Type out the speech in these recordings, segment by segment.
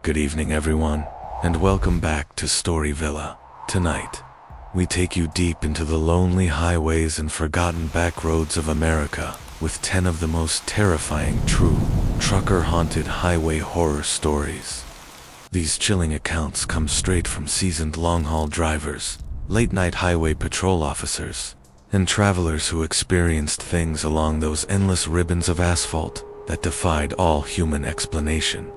Good evening everyone, and welcome back to Story Villa. Tonight, we take you deep into the lonely highways and forgotten back roads of America with 10 of the most terrifying true trucker-haunted highway horror stories. These chilling accounts come straight from seasoned long-haul drivers, late-night highway patrol officers, and travelers who experienced things along those endless ribbons of asphalt that defied all human explanation.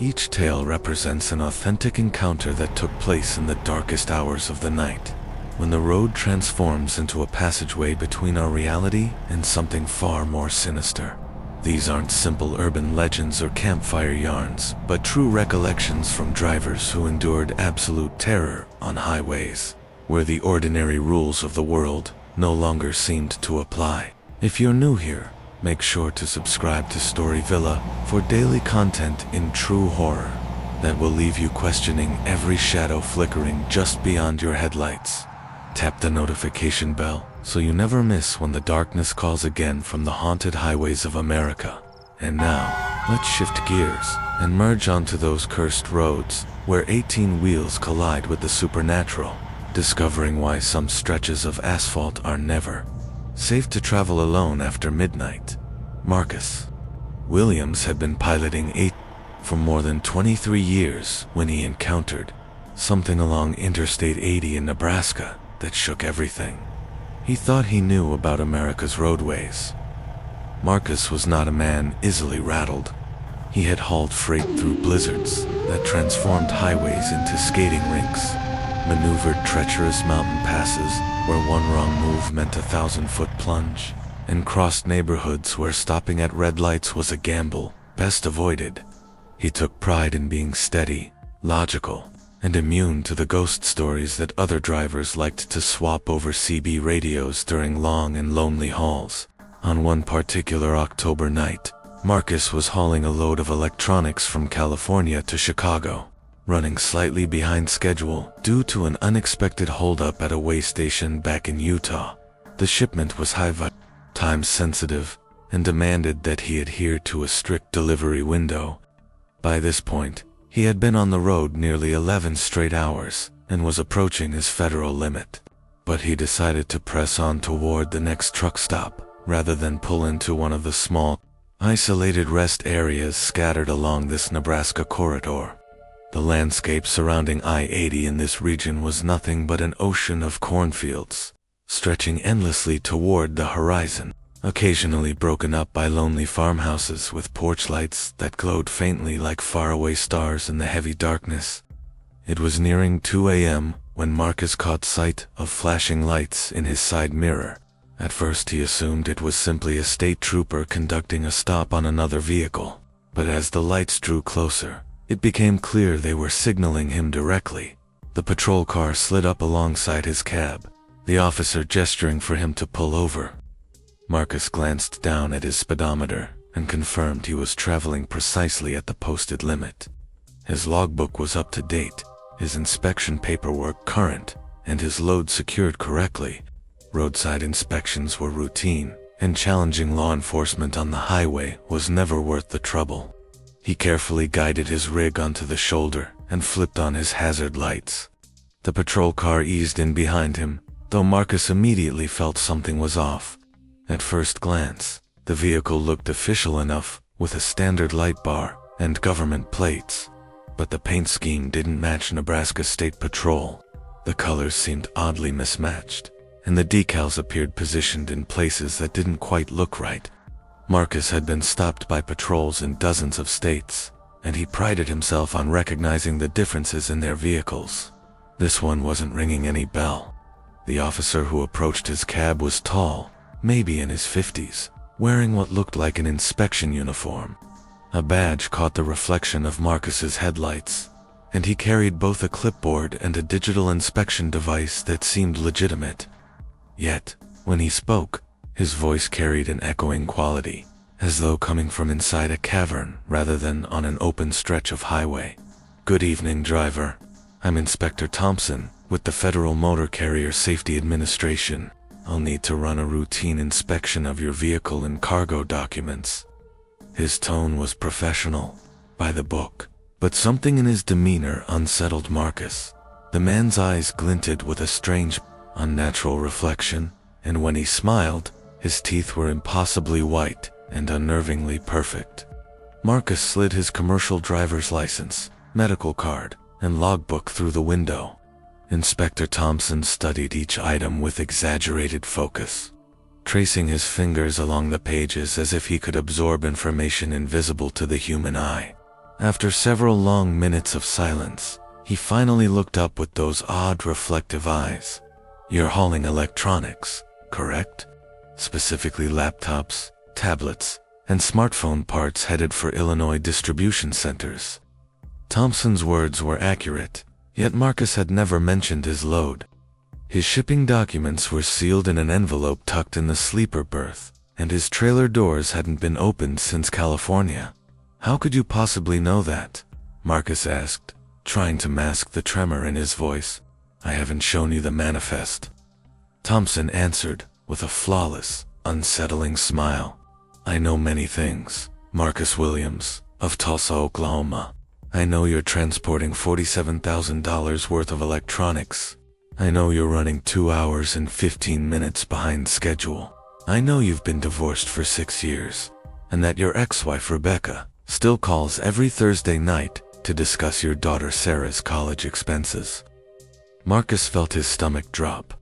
Each tale represents an authentic encounter that took place in the darkest hours of the night, when the road transforms into a passageway between our reality and something far more sinister. These aren't simple urban legends or campfire yarns, but true recollections from drivers who endured absolute terror on highways, where the ordinary rules of the world no longer seemed to apply. If you're new here, make sure to subscribe to Story Villa for daily content in true horror that will leave you questioning every shadow flickering just beyond your headlights. Tap the notification bell so you never miss when the darkness calls again from the haunted highways of America. And now, let's shift gears and merge onto those cursed roads where 18 wheels collide with the supernatural, discovering why some stretches of asphalt are never safe to travel alone after midnight. Marcus Williams had been piloting for more than 23 years when he encountered something along Interstate 80 in Nebraska that shook everything he thought he knew about America's roadways. Marcus was not a man easily rattled. He had hauled freight through blizzards that transformed highways into skating rinks, maneuvered treacherous mountain passes where one wrong move meant a 1,000-foot plunge, and crossed neighborhoods where stopping at red lights was a gamble best avoided. He took pride in being steady, logical, and immune to the ghost stories that other drivers liked to swap over CB radios during long and lonely hauls. On one particular October night, Marcus was hauling a load of electronics from California to Chicago, running slightly behind schedule due to an unexpected holdup at a way station back in Utah. The shipment was time-sensitive and demanded that he adhere to a strict delivery window. By this point, he had been on the road nearly 11 straight hours and was approaching his federal limit. But he decided to press on toward the next truck stop rather than pull into one of the small, isolated rest areas scattered along this Nebraska corridor. The landscape surrounding I-80 in this region was nothing but an ocean of cornfields, stretching endlessly toward the horizon, occasionally broken up by lonely farmhouses with porch lights that glowed faintly like faraway stars in the heavy darkness. It was nearing 2 a.m. when Marcus caught sight of flashing lights in his side mirror. At first he assumed it was simply a state trooper conducting a stop on another vehicle, but as the lights drew closer, it became clear they were signaling him directly. The patrol car slid up alongside his cab, the officer gesturing for him to pull over. Marcus glanced down at his speedometer and confirmed he was traveling precisely at the posted limit. His logbook was up to date, his inspection paperwork current, and his load secured correctly. Roadside inspections were routine, and challenging law enforcement on the highway was never worth the trouble. He carefully guided his rig onto the shoulder and flipped on his hazard lights. The patrol car eased in behind him, though Marcus immediately felt something was off. At first glance, the vehicle looked official enough, with a standard light bar and government plates, but the paint scheme didn't match Nebraska State Patrol. The colors seemed oddly mismatched, and the decals appeared positioned in places that didn't quite look right. Marcus had been stopped by patrols in dozens of states, and he prided himself on recognizing the differences in their vehicles. This one wasn't ringing any bell. The officer who approached his cab was tall, maybe in his 50s, wearing what looked like an inspection uniform. A badge caught the reflection of Marcus's headlights, and he carried both a clipboard and a digital inspection device that seemed legitimate. Yet, when he spoke, his voice carried an echoing quality, as though coming from inside a cavern rather than on an open stretch of highway. "Good evening, driver. I'm Inspector Thompson with the Federal Motor Carrier Safety Administration. I'll need to run a routine inspection of your vehicle and cargo documents." His tone was professional, by the book, But something in his demeanor unsettled Marcus. The man's eyes glinted with a strange, unnatural reflection, and when he smiled, his teeth were impossibly white and unnervingly perfect. Marcus slid his commercial driver's license, medical card, and logbook through the window. Inspector Thompson studied each item with exaggerated focus, tracing his fingers along the pages as if he could absorb information invisible to the human eye. After several long minutes of silence, he finally looked up with those odd reflective eyes. "You're hauling electronics, correct? Specifically laptops, tablets, and smartphone parts headed for Illinois distribution centers." Thompson's words were accurate, yet Marcus had never mentioned his load. His shipping documents were sealed in an envelope tucked in the sleeper berth, and his trailer doors hadn't been opened since California. "How could you possibly know that?" Marcus asked, trying to mask the tremor in his voice. "I haven't shown you the manifest." Thompson answered with a flawless, unsettling smile. "I know many things, Marcus Williams, of Tulsa, Oklahoma. I know you're transporting $47,000 worth of electronics. I know you're running 2 hours and 15 minutes behind schedule. I know you've been divorced for 6 years, and that your ex-wife Rebecca still calls every Thursday night to discuss your daughter Sarah's college expenses." Marcus felt his stomach drop.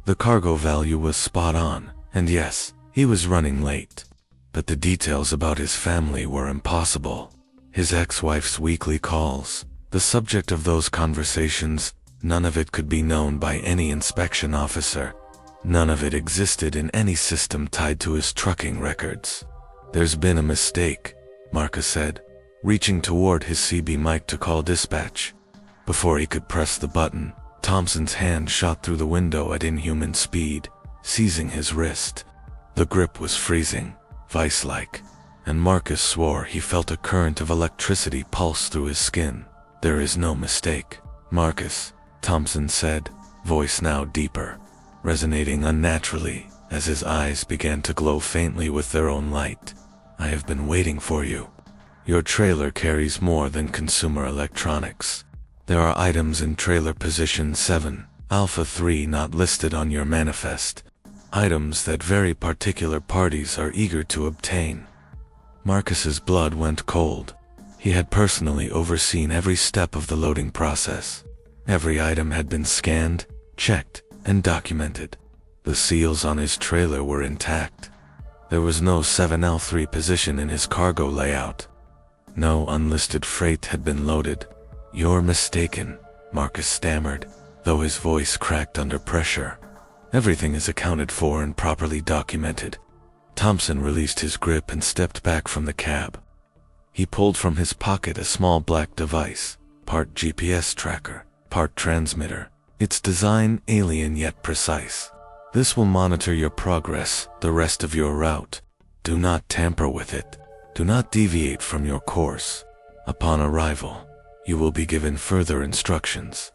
The cargo value was spot on, and yes, he was running late. But the details about his family were impossible. His ex-wife's weekly calls, the subject of those conversations, none of it could be known by any inspection officer. None of it existed in any system tied to his trucking records. "There's been a mistake," Marcus said, reaching toward his CB mic to call dispatch. Before he could press the button, Thompson's hand shot through the window at inhuman speed, seizing his wrist. The grip was freezing, vice-like, and Marcus swore he felt a current of electricity pulse through his skin. "There is no mistake, Marcus," Thompson said, voice now deeper, resonating unnaturally as his eyes began to glow faintly with their own light. "I have been waiting for you. Your trailer carries more than consumer electronics. There are items in trailer position 7, Alpha 3 not listed on your manifest. Items that very particular parties are eager to obtain." Marcus's blood went cold. He had personally overseen every step of the loading process. Every item had been scanned, checked, and documented. The seals on his trailer were intact. There was no 7L3 position in his cargo layout. No unlisted freight had been loaded. "You're mistaken," Marcus stammered, though his voice cracked under pressure. "Everything is accounted for and properly documented." Thompson released his grip and stepped back from the cab. He pulled from his pocket a small black device, part GPS tracker, part transmitter, its design alien yet precise. "This will monitor your progress the rest of your route. Do not tamper with it. Do not deviate from your course. Upon arrival, you will be given further instructions."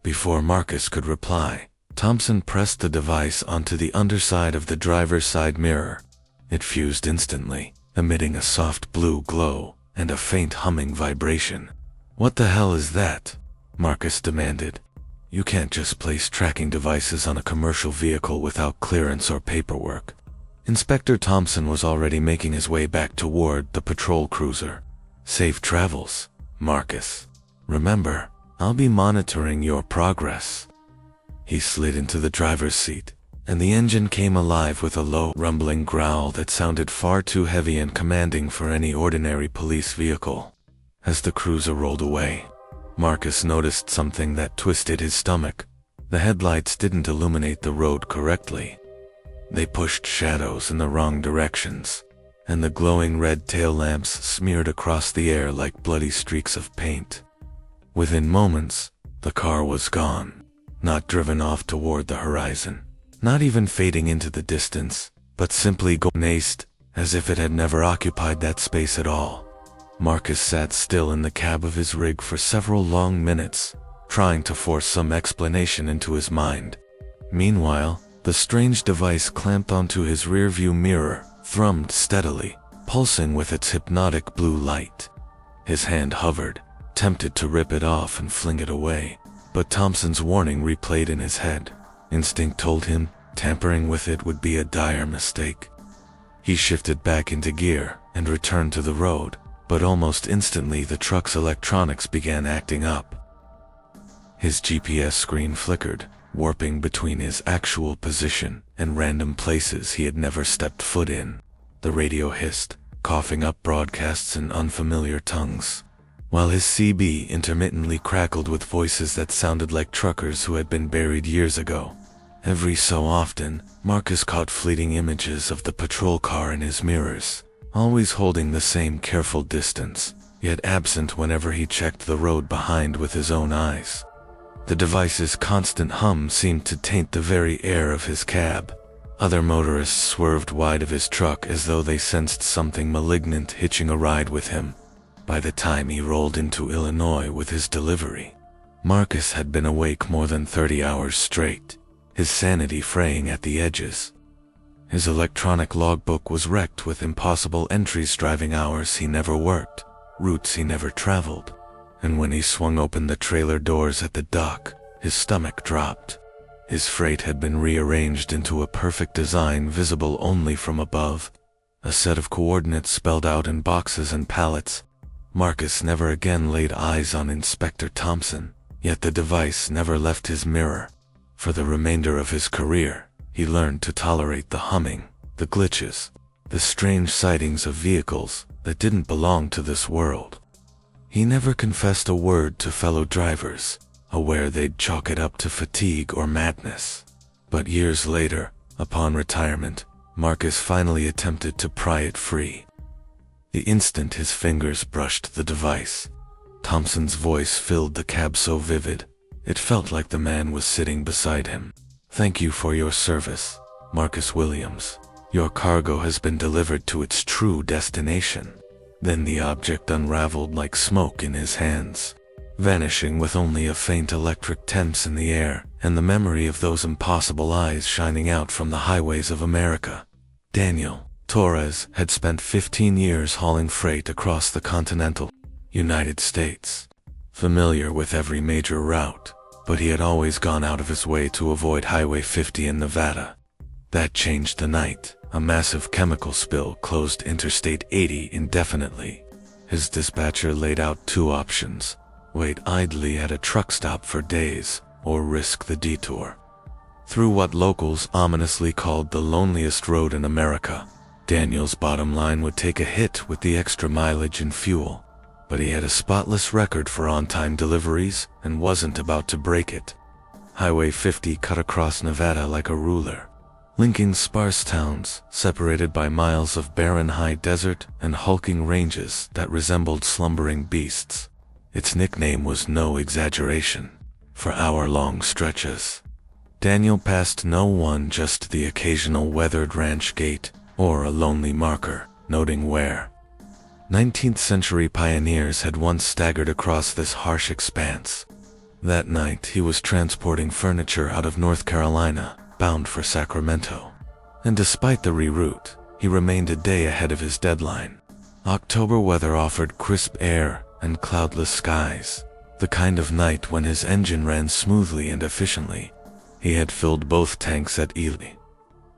Before Marcus could reply, Thompson pressed the device onto the underside of the driver's side mirror. It fused instantly, emitting a soft blue glow and a faint humming vibration. "What the hell is that?" Marcus demanded. "You can't just place tracking devices on a commercial vehicle without clearance or paperwork." Inspector Thompson was already making his way back toward the patrol cruiser. "Safe travels, Marcus. Remember, I'll be monitoring your progress." He slid into the driver's seat, and the engine came alive with a low, rumbling growl that sounded far too heavy and commanding for any ordinary police vehicle. As the cruiser rolled away, Marcus noticed something that twisted his stomach. The headlights didn't illuminate the road correctly. They pushed shadows in the wrong directions, and the glowing red tail lamps smeared across the air like bloody streaks of paint. Within moments, the car was gone, not driven off toward the horizon, not even fading into the distance, but simply gone as if it had never occupied that space at all. Marcus sat still in the cab of his rig for several long minutes, trying to force some explanation into his mind. Meanwhile, the strange device clamped onto his rearview mirror thrummed steadily, pulsing with its hypnotic blue light. His hand hovered, tempted to rip it off and fling it away, but Thompson's warning replayed in his head. Instinct told him tampering with it would be a dire mistake. He shifted back into gear and returned to the road, but almost instantly the truck's electronics began acting up. His GPS screen flickered, warping between his actual position and random places he had never stepped foot in. The radio hissed, coughing up broadcasts in unfamiliar tongues, while his CB intermittently crackled with voices that sounded like truckers who had been buried years ago. Every so often, Marcus caught fleeting images of the patrol car in his mirrors, always holding the same careful distance, yet absent whenever he checked the road behind with his own eyes. The device's constant hum seemed to taint the very air of his cab. Other motorists swerved wide of his truck as though they sensed something malignant hitching a ride with him. By the time he rolled into Illinois with his delivery, Marcus had been awake more than 30 hours straight, his sanity fraying at the edges. His electronic logbook was wrecked with impossible entries: driving hours he never worked, routes he never traveled, and when he swung open the trailer doors at the dock, his stomach dropped. His freight had been rearranged into a perfect design visible only from above, a set of coordinates spelled out in boxes and pallets. Marcus never again laid eyes on Inspector Thompson, yet the device never left his mirror. For the remainder of his career, he learned to tolerate the humming, the glitches, the strange sightings of vehicles that didn't belong to this world. He never confessed a word to fellow drivers, aware they'd chalk it up to fatigue or madness. But years later, upon retirement, Marcus finally attempted to pry it free. The instant his fingers brushed the device, Thompson's voice filled the cab so vivid, it felt like the man was sitting beside him. "Thank you for your service, Marcus Williams. Your cargo has been delivered to its true destination." Then the object unraveled like smoke in his hands, vanishing with only a faint electric tense in the air and the memory of those impossible eyes shining out from the highways of America. Daniel Torres had spent 15 years hauling freight across the continental United States, familiar with every major route, but he had always gone out of his way to avoid Highway 50 in Nevada. That changed the night. A massive chemical spill closed Interstate 80 indefinitely. His dispatcher laid out two options: wait idly at a truck stop for days, or risk the detour through what locals ominously called the loneliest road in America. Daniel's bottom line would take a hit with the extra mileage and fuel, but he had a spotless record for on-time deliveries and wasn't about to break it. Highway 50 cut across Nevada like a ruler, linking sparse towns separated by miles of barren high desert and hulking ranges that resembled slumbering beasts. Its nickname was no exaggeration. For hour-long stretches, Daniel passed no one, just the occasional weathered ranch gate or a lonely marker noting where. 19th century pioneers had once staggered across this harsh expanse. That night he was transporting furniture out of North Carolina, bound for Sacramento. And despite the reroute, he remained a day ahead of his deadline. October weather offered crisp air and cloudless skies, the kind of night when his engine ran smoothly and efficiently. He had filled both tanks at Ely.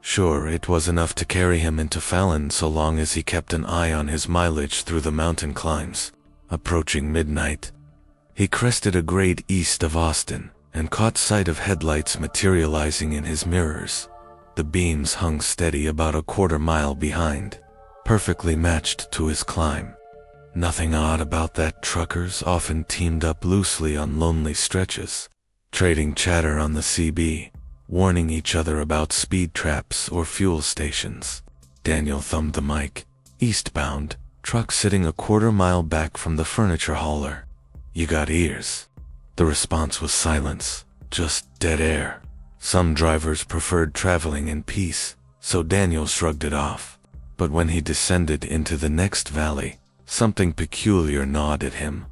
Sure, it was enough to carry him into Fallon so long as he kept an eye on his mileage through the mountain climbs. Approaching midnight, he crested a grade east of Austin and caught sight of headlights materializing in his mirrors. The beams hung steady about a quarter-mile behind, perfectly matched to his climb. Nothing odd about that. Truckers often teamed up loosely on lonely stretches, trading chatter on the CB, warning each other about speed traps or fuel stations. Daniel thumbed the mic. Eastbound, truck sitting a quarter-mile back from the furniture hauler. "You got ears?" The response was silence, just dead air. Some drivers preferred traveling in peace, so Daniel shrugged it off. But when he descended into the next valley, something peculiar gnawed at him.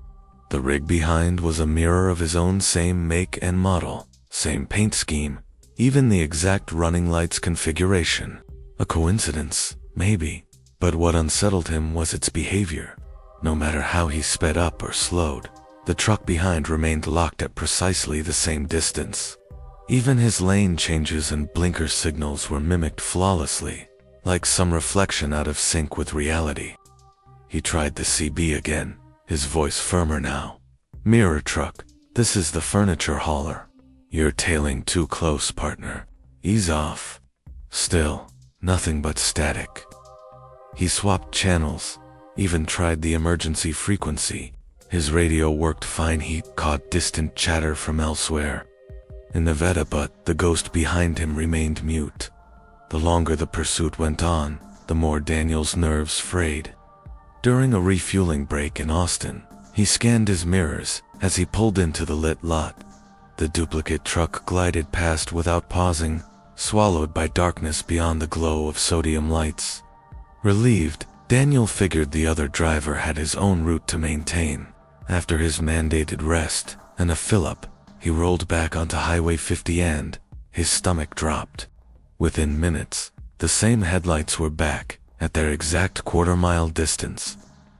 The rig behind was a mirror of his own, same make and model, same paint scheme, even the exact running lights configuration. A coincidence, maybe, but what unsettled him was its behavior. No matter how he sped up or slowed, The truck behind remained locked at precisely the same distance. Even his lane changes and blinker signals were mimicked flawlessly, like some reflection out of sync with reality. He tried the CB again, his voice firmer now. "Mirror truck, this is the furniture hauler. You're tailing too close, partner. Ease off." Still, nothing but static. He swapped channels, even tried the emergency frequency. His radio worked fine. He caught distant chatter from elsewhere. In the Veda, but the ghost behind him remained mute. The longer the pursuit went on, the more Daniel's nerves frayed. During a refueling break in Austin, he scanned his mirrors as he pulled into the lit lot. The duplicate truck glided past without pausing, swallowed by darkness beyond the glow of sodium lights. Relieved, Daniel figured the other driver had his own route to maintain. After his mandated rest and a fill-up, he rolled back onto Highway 50 and his stomach dropped. Within minutes, the same headlights were back at their exact quarter-mile distance.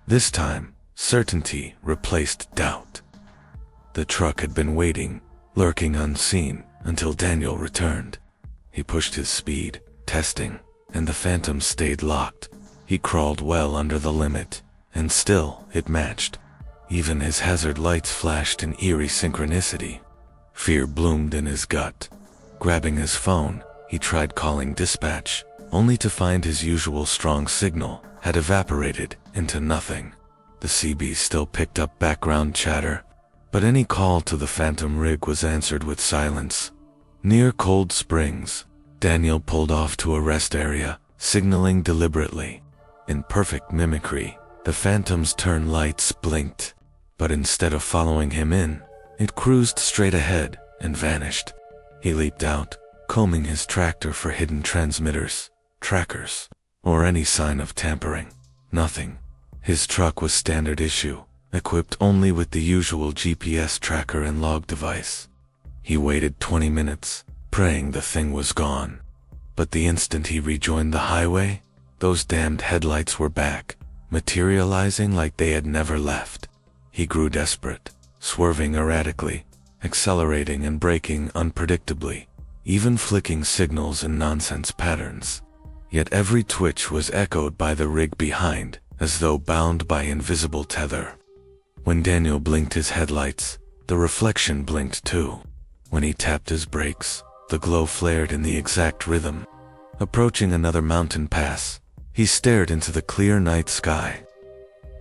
This time, certainty replaced doubt. The truck had been waiting, lurking unseen, until Daniel returned. He pushed his speed, testing, and the Phantom stayed locked. He crawled well under the limit, and still it matched. Even his hazard lights flashed in eerie synchronicity. Fear bloomed in his gut. Grabbing his phone, he tried calling dispatch, only to find his usual strong signal had evaporated into nothing. The CB still picked up background chatter, but any call to the Phantom rig was answered with silence. Near Cold Springs, Daniel pulled off to a rest area, signaling deliberately. In perfect mimicry, the Phantom's turn lights blinked, but instead of following him in, it cruised straight ahead and vanished. He leaped out, combing his tractor for hidden transmitters, trackers, or any sign of tampering. Nothing. His truck was standard issue, equipped only with the usual GPS tracker and log device. He waited 20 minutes, praying the thing was gone. But the instant he rejoined the highway, those damned headlights were back, materializing like they had never left. He grew desperate, swerving erratically, accelerating and braking unpredictably, even flicking signals in nonsense patterns. Yet every twitch was echoed by the rig behind, as though bound by invisible tether. When Daniel blinked his headlights, the reflection blinked too. When he tapped his brakes, the glow flared in the exact rhythm. Approaching another mountain pass, he stared into the clear night sky.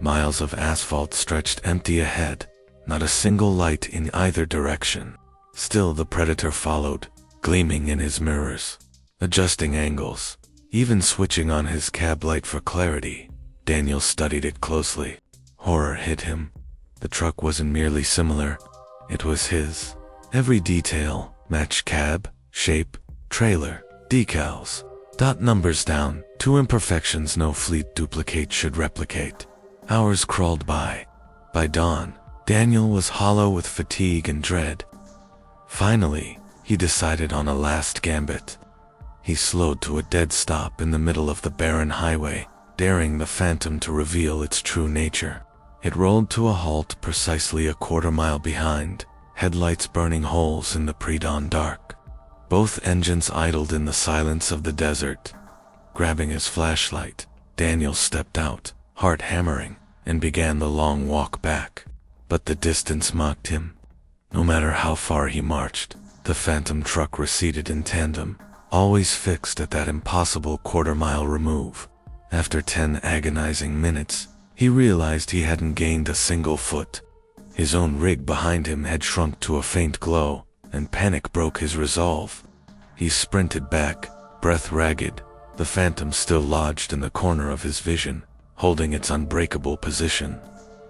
Miles of asphalt stretched empty ahead, not a single light in either direction. Still the predator followed, gleaming in his mirrors, adjusting angles, even switching on his cab light for clarity. Daniel studied it closely. Horror hit him. The truck wasn't merely similar, it was his. Every detail matched: cab, shape, trailer, decals. Dot numbers down, 2 imperfections no fleet duplicate should replicate. Hours crawled by. By dawn, Daniel was hollow with fatigue and dread. Finally, he decided on a last gambit. He slowed to a dead stop in the middle of the barren highway, daring the Phantom to reveal its true nature. It rolled to a halt precisely a quarter-mile behind, headlights burning holes in the pre-dawn dark. Both engines idled in the silence of the desert. Grabbing his flashlight, Daniel stepped out, heart hammering, and began the long walk back. But the distance mocked him. No matter how far he marched, the Phantom truck receded in tandem, always fixed at that impossible quarter-mile remove. After 10 agonizing minutes, he realized he hadn't gained a single foot. His own rig behind him had shrunk to a faint glow, and panic broke his resolve. He sprinted back, breath ragged, the Phantom still lodged in the corner of his vision, holding its unbreakable position.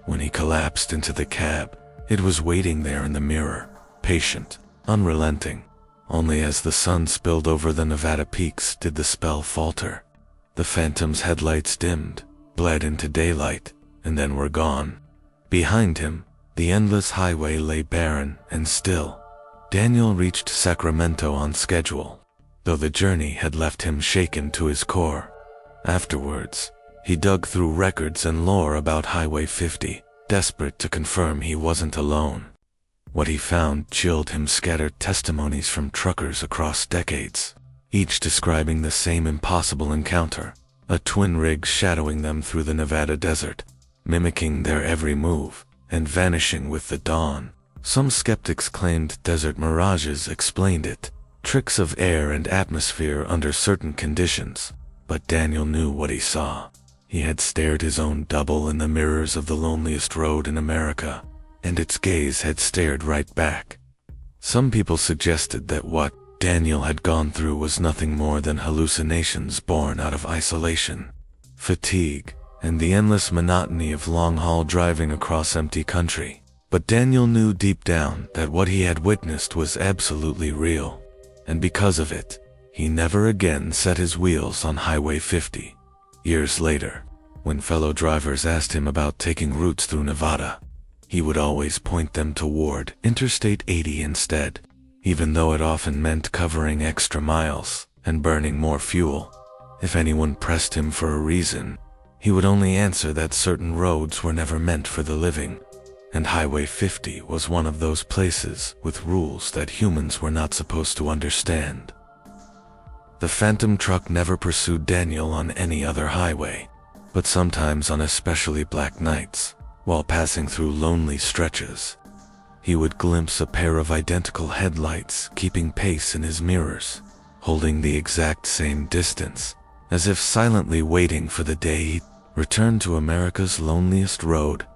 When he collapsed into the cab, it was waiting there in the mirror, patient, unrelenting. Only as the sun spilled over the Nevada peaks did the spell falter. The Phantom's headlights dimmed, bled into daylight, and then were gone. Behind him, the endless highway lay barren and still. Daniel reached Sacramento on schedule, though the journey had left him shaken to his core. Afterwards, he dug through records and lore about Highway 50, desperate to confirm he wasn't alone. What he found chilled him. Scattered testimonies from truckers across decades, each describing the same impossible encounter, a twin rig shadowing them through the Nevada desert, mimicking their every move, and vanishing with the dawn. Some skeptics claimed desert mirages explained it, tricks of air and atmosphere under certain conditions, but Daniel knew what he saw. He had stared his own double in the mirrors of the loneliest road in America, and its gaze had stared right back. Some people suggested that what Daniel had gone through was nothing more than hallucinations born out of isolation, fatigue, and the endless monotony of long-haul driving across empty country. But Daniel knew deep down that what he had witnessed was absolutely real, and because of it, he never again set his wheels on Highway 50. Years later, when fellow drivers asked him about taking routes through Nevada, he would always point them toward Interstate 80 instead, even though it often meant covering extra miles and burning more fuel. If anyone pressed him for a reason, he would only answer that certain roads were never meant for the living, and Highway 50 was one of those places with rules that humans were not supposed to understand. The phantom truck never pursued Daniel on any other highway, but sometimes on especially black nights, while passing through lonely stretches, he would glimpse a pair of identical headlights keeping pace in his mirrors, holding the exact same distance, as if silently waiting for the day he'd return to America's loneliest road.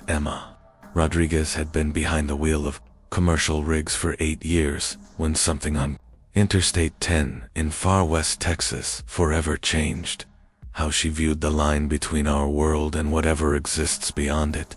Emma Rodriguez had been behind the wheel of commercial rigs for 8 years when something on Interstate 10 in far west Texas forever changed how she viewed the line between our world and whatever exists beyond it.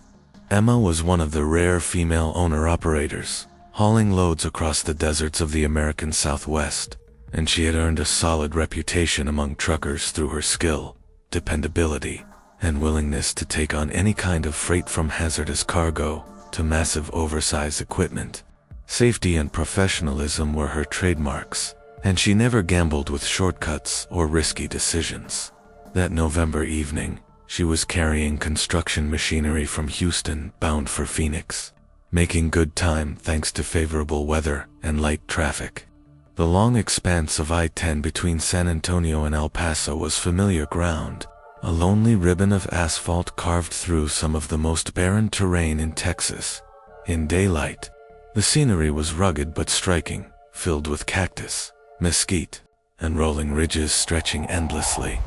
Emma was one of the rare female owner-operators, hauling loads across the deserts of the American Southwest, and she had earned a solid reputation among truckers through her skill, dependability, and willingness to take on any kind of freight from hazardous cargo to massive oversized equipment. Safety and professionalism were her trademarks, and she never gambled with shortcuts or risky decisions. That November evening, she was carrying construction machinery from Houston bound for Phoenix, making good time thanks to favorable weather and light traffic. The long expanse of I-10 between San Antonio and El Paso was familiar ground, a lonely ribbon of asphalt carved through some of the most barren terrain in Texas. In daylight, the scenery was rugged but striking, filled with cactus, mesquite, and rolling ridges stretching endlessly.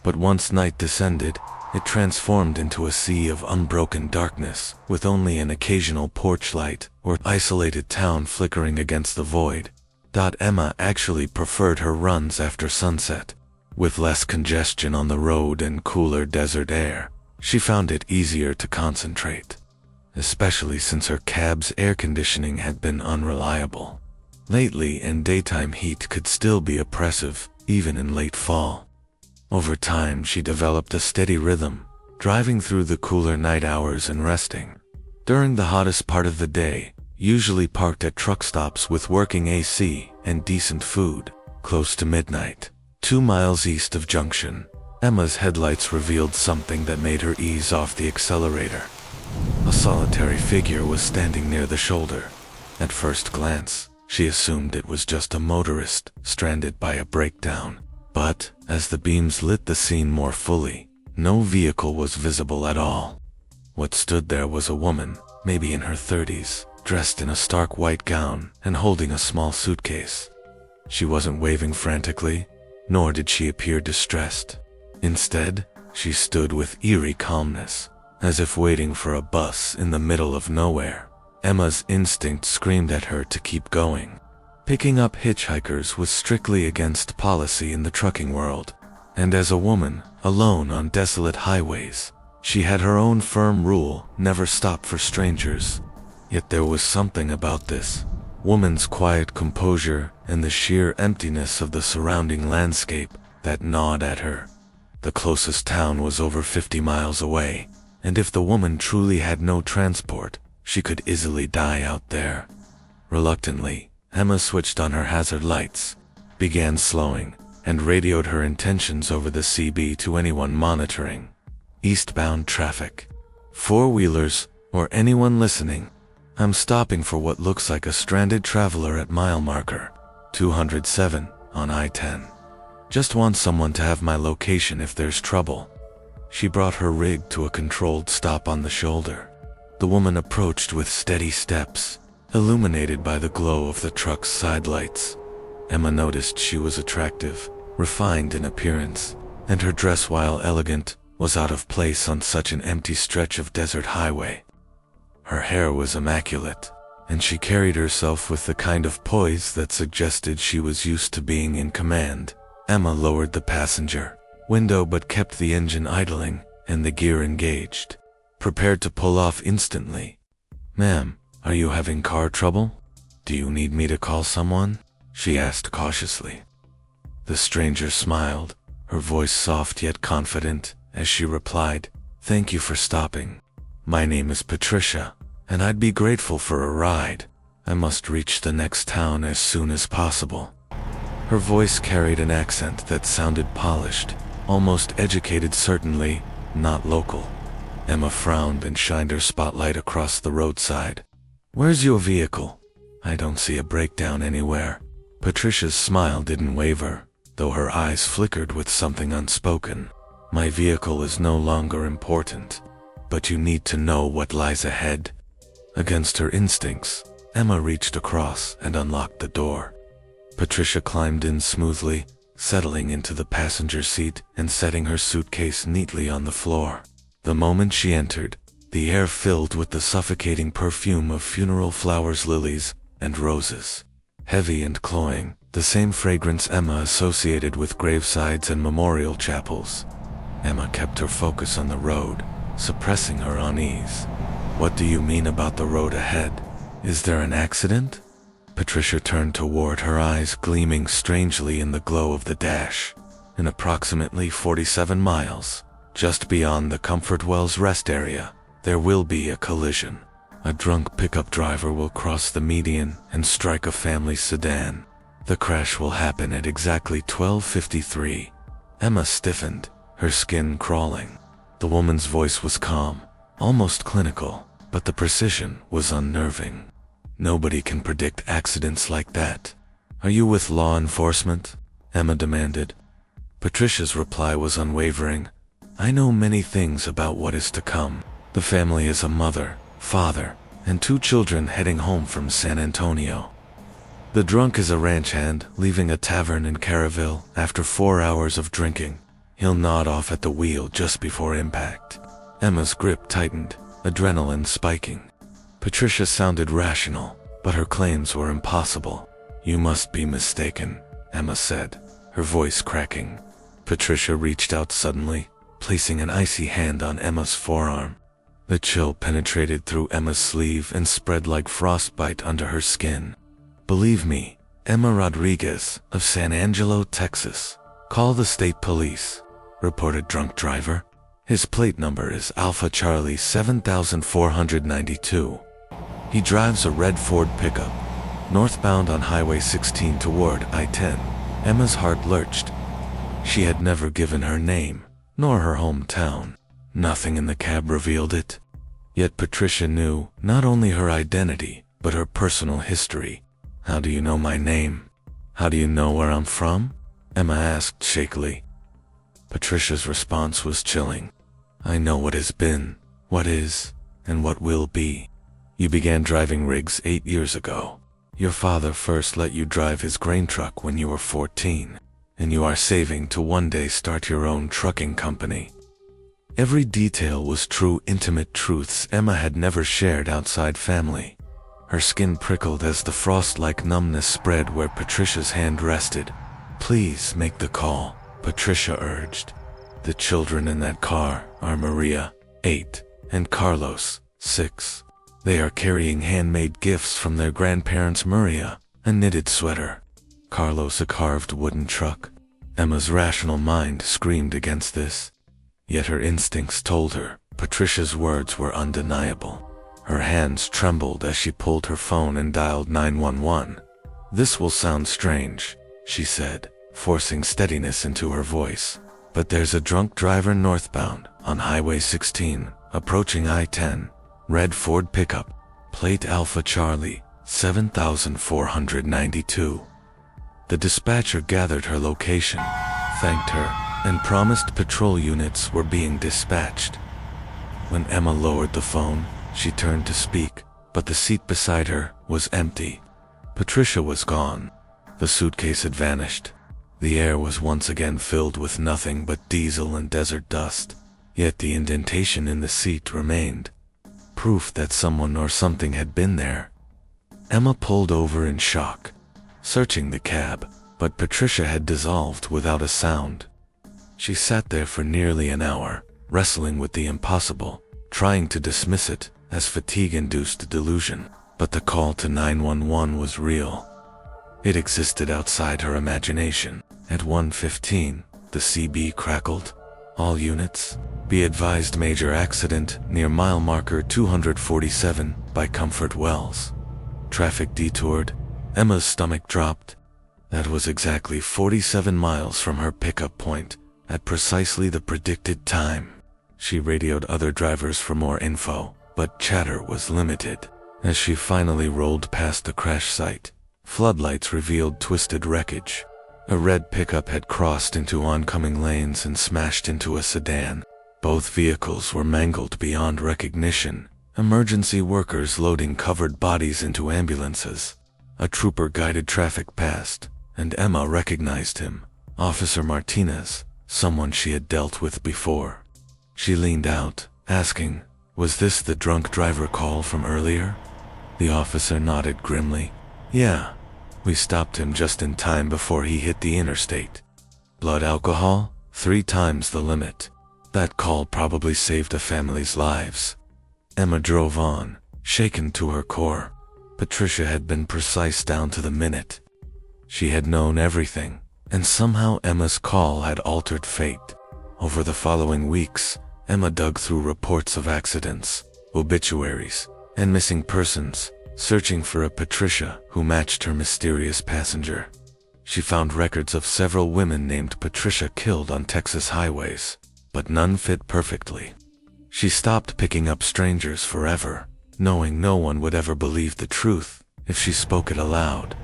But once night descended, it transformed into a sea of unbroken darkness, with only an occasional porch light or isolated town flickering against the void. Emma actually preferred her runs after sunset. With less congestion on the road and cooler desert air, she found it easier to concentrate, especially since her cab's air conditioning had been unreliable lately, and daytime heat could still be oppressive, even in late fall. Over time, she developed a steady rhythm, driving through the cooler night hours and resting during the hottest part of the day, usually parked at truck stops with working AC and decent food. Close to midnight, 2 miles east of Junction, Emma's headlights revealed something that made her ease off the accelerator. A solitary figure was standing near the shoulder. At first glance, she assumed it was just a motorist stranded by a breakdown. But, as the beams lit the scene more fully, no vehicle was visible at all. What stood there was a woman, maybe in her 30s, dressed in a stark white gown and holding a small suitcase. She wasn't waving frantically, nor did she appear distressed. Instead, she stood with eerie calmness, as if waiting for a bus in the middle of nowhere. Emma's instinct screamed at her to keep going. Picking up hitchhikers was strictly against policy in the trucking world, and as a woman, alone on desolate highways, she had her own firm rule: never stop for strangers. Yet there was something about this woman's quiet composure and the sheer emptiness of the surrounding landscape that gnawed at her. The closest town was over 50 miles away, and if the woman truly had no transport, she could easily die out there. Reluctantly, Emma switched on her hazard lights, began slowing, and radioed her intentions over the CB to anyone monitoring. Eastbound traffic. Four-wheelers, or anyone listening. I'm stopping for what looks like a stranded traveler at mile marker 207 on I-10. Just want someone to have my location if there's trouble." She brought her rig to a controlled stop on the shoulder. The woman approached with steady steps, illuminated by the glow of the truck's side lights. Emma noticed she was attractive, refined in appearance, and her dress, while elegant, was out of place on such an empty stretch of desert highway. Her hair was immaculate, and she carried herself with the kind of poise that suggested she was used to being in command. Emma lowered the passenger window but kept the engine idling and the gear engaged, prepared to pull off instantly. "Ma'am, are you having car trouble? Do you need me to call someone?" she asked cautiously. The stranger smiled, her voice soft yet confident, as she replied, "Thank you for stopping. My name is Patricia, and I'd be grateful for a ride. I must reach the next town as soon as possible." Her voice carried an accent that sounded polished, almost educated, certainly not local. Emma frowned and shined her spotlight across the roadside. "Where's your vehicle? I don't see a breakdown anywhere." Patricia's smile didn't waver, though her eyes flickered with something unspoken. "My vehicle is no longer important, but you need to know what lies ahead." Against her instincts, Emma reached across and unlocked the door. Patricia climbed in smoothly, settling into the passenger seat and setting her suitcase neatly on the floor. The moment she entered, the air filled with the suffocating perfume of funeral flowers, lilies, and roses. Heavy and cloying, the same fragrance Emma associated with gravesides and memorial chapels. Emma kept her focus on the road, suppressing her unease. "What do you mean about the road ahead? Is there an accident?" Patricia turned toward, her eyes gleaming strangely in the glow of the dash. "In approximately 47 miles, just beyond the Comfort Wells rest area, there will be a collision. A drunk pickup driver will cross the median and strike a family sedan. The crash will happen at exactly 12:53. Emma stiffened, her skin crawling. The woman's voice was calm, almost clinical, but the precision was unnerving. "Nobody can predict accidents like that." "Are you with law enforcement?" Emma demanded. Patricia's reply was unwavering. "I know many things about what is to come. The family is a mother, father, and 2 children heading home from San Antonio. The drunk is a ranch hand leaving a tavern in Caraville after 4 hours of drinking. He'll nod off at the wheel just before impact." Emma's grip tightened, adrenaline spiking. Patricia sounded rational, but her claims were impossible. "You must be mistaken," Emma said, her voice cracking. Patricia reached out suddenly, placing an icy hand on Emma's forearm. The chill penetrated through Emma's sleeve and spread like frostbite under her skin. "Believe me, Emma Rodriguez of San Angelo, Texas. Call the state police," reported drunk driver. "His plate number is Alpha Charlie 7492. He drives a red Ford pickup, northbound on Highway 16 toward I-10. Emma's heart lurched. She had never given her name, nor her hometown. Nothing in the cab revealed it. Yet Patricia knew not only her identity, but her personal history. "How do you know my name? How do you know where I'm from?" Emma asked shakily. Patricia's response was chilling. "I know what has been, what is, and what will be. You began driving rigs 8 years ago. Your father first let you drive his grain truck when you were 14, and you are saving to one day start your own trucking company." Every detail was true, intimate truths Emma had never shared outside family. Her skin prickled as the frost-like numbness spread where Patricia's hand rested. "Please make the call," Patricia urged. "The children in that car are Maria, 8, and Carlos, 6. They are carrying handmade gifts from their grandparents, Maria, a knitted sweater, Carlos a carved wooden truck." Emma's rational mind screamed against this. Yet her instincts told her Patricia's words were undeniable. Her hands trembled as she pulled her phone and dialed 911. "This will sound strange," she said, forcing steadiness into her voice, "but there's a drunk driver northbound on Highway 16, approaching I-10. red Ford pickup, plate Alpha Charlie, 7492. The dispatcher gathered her location, thanked her, and promised patrol units were being dispatched. When Emma lowered the phone, she turned to speak, but the seat beside her was empty. Patricia was gone. The suitcase had vanished. The air was once again filled with nothing but diesel and desert dust, yet the indentation in the seat remained, proof that someone or something had been there. Emma pulled over in shock, searching the cab, but Patricia had dissolved without a sound. She sat there for nearly an hour, wrestling with the impossible, trying to dismiss it as fatigue-induced delusion, but the call to 911 was real. It existed outside her imagination. At 1:15, the CB crackled. All units, be advised, major accident near mile marker 247 by Comfort Wells. Traffic detoured. Emma's stomach dropped. That was exactly 47 miles from her pickup point, at precisely the predicted time. She radioed other drivers for more info, but chatter was limited. As she finally rolled past the crash site, floodlights revealed twisted wreckage. A red pickup had crossed into oncoming lanes and smashed into a sedan. Both vehicles were mangled beyond recognition, emergency workers loading covered bodies into ambulances. A trooper guided traffic past, and Emma recognized him, Officer Martinez, someone she had dealt with before. She leaned out, asking, "Was this the drunk driver call from earlier?" The officer nodded grimly. "Yeah. We stopped him just in time before he hit the interstate. Blood alcohol, 3 times the limit. That call probably saved a family's lives." Emma drove on, shaken to her core. Patricia had been precise down to the minute. She had known everything, and somehow Emma's call had altered fate. Over the following weeks, Emma dug through reports of accidents, obituaries, and missing persons, searching for a Patricia who matched her mysterious passenger. She found records of several women named Patricia killed on Texas highways, but none fit perfectly. She stopped picking up strangers forever, knowing no one would ever believe the truth if she spoke it aloud.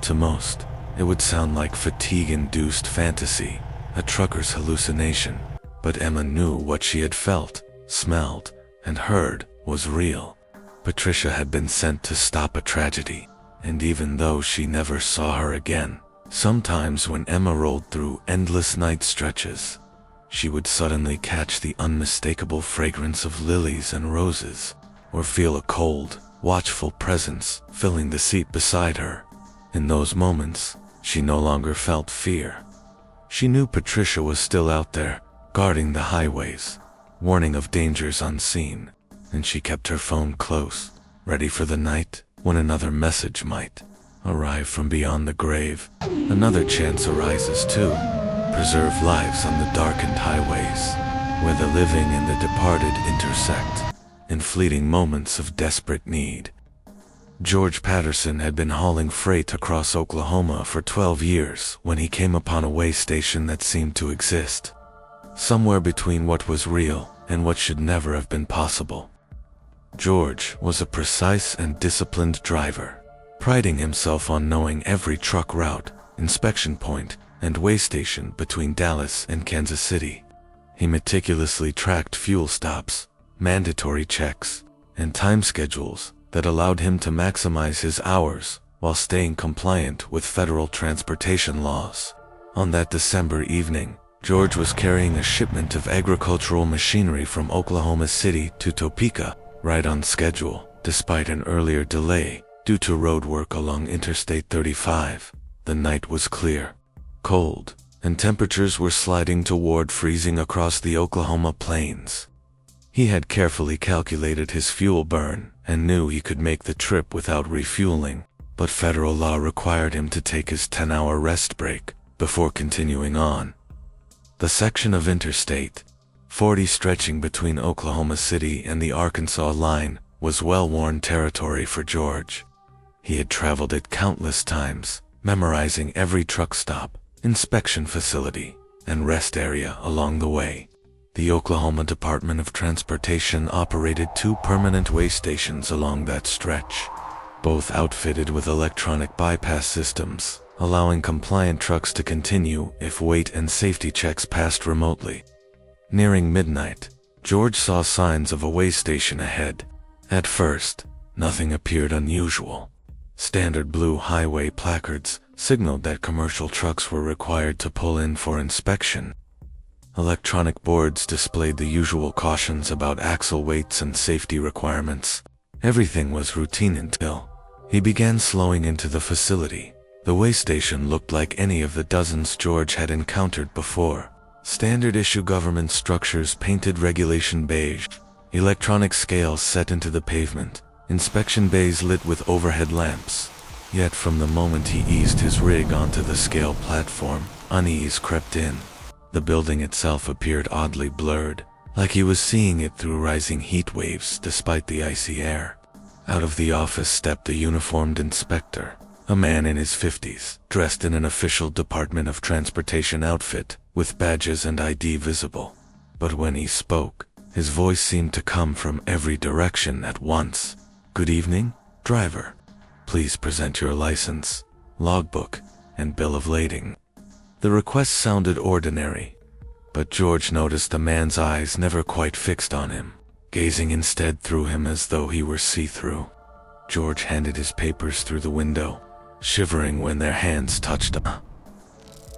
To most, it would sound like fatigue-induced fantasy, a trucker's hallucination, but Emma knew what she had felt, smelled, and heard was real. Patricia had been sent to stop a tragedy, and even though she never saw her again, sometimes when Emma rolled through endless night stretches, she would suddenly catch the unmistakable fragrance of lilies and roses, or feel a cold, watchful presence filling the seat beside her. In those moments, she no longer felt fear. She knew Patricia was still out there, guarding the highways, warning of dangers unseen, and she kept her phone close, ready for the night when another message might arrive from beyond the grave. Another chance arises too. Preserve lives on the darkened highways, where the living and the departed intersect, in fleeting moments of desperate need. George Patterson had been hauling freight across Oklahoma for 12 years when he came upon a way station that seemed to exist, somewhere between what was real and what should never have been possible. George was a precise and disciplined driver, priding himself on knowing every truck route, inspection point, and way station between Dallas and Kansas City. He meticulously tracked fuel stops, mandatory checks, and time schedules that allowed him to maximize his hours while staying compliant with federal transportation laws. On that December evening, George was carrying a shipment of agricultural machinery from Oklahoma City to Topeka, right on schedule, despite an earlier delay due to road work along Interstate 35. The night was clear, cold, and temperatures were sliding toward freezing across the Oklahoma plains. He had carefully calculated his fuel burn and knew he could make the trip without refueling, but federal law required him to take his 10-hour rest break before continuing on. The section of Interstate 40 stretching between Oklahoma City and the Arkansas line was well-worn territory for George. He had traveled it countless times, memorizing every truck stop, inspection facility, and rest area along the way. The Oklahoma Department of Transportation operated 2 permanent weigh stations along that stretch, both outfitted with electronic bypass systems, allowing compliant trucks to continue if weight and safety checks passed remotely. Nearing midnight, George saw signs of a weigh station ahead. At first, nothing appeared unusual. Standard blue highway placards signaled that commercial trucks were required to pull in for inspection. Electronic boards displayed the usual cautions about axle weights and safety requirements. Everything was routine until he began slowing into the facility. The weigh station looked like any of the dozens George had encountered before. Standard-issue government structures painted regulation beige, electronic scales set into the pavement, inspection bays lit with overhead lamps. Yet from the moment he eased his rig onto the scale platform, unease crept in. The building itself appeared oddly blurred, like he was seeing it through rising heat waves despite the icy air. Out of the office stepped a uniformed inspector, a man in his 50s, dressed in an official Department of Transportation outfit, with badges and ID visible. But when he spoke, his voice seemed to come from every direction at once. "Good evening, driver. Please present your license, logbook, and bill of lading." The request sounded ordinary, but George noticed the man's eyes never quite fixed on him, gazing instead through him as though he were see-through. George handed his papers through the window, shivering when their hands touched them.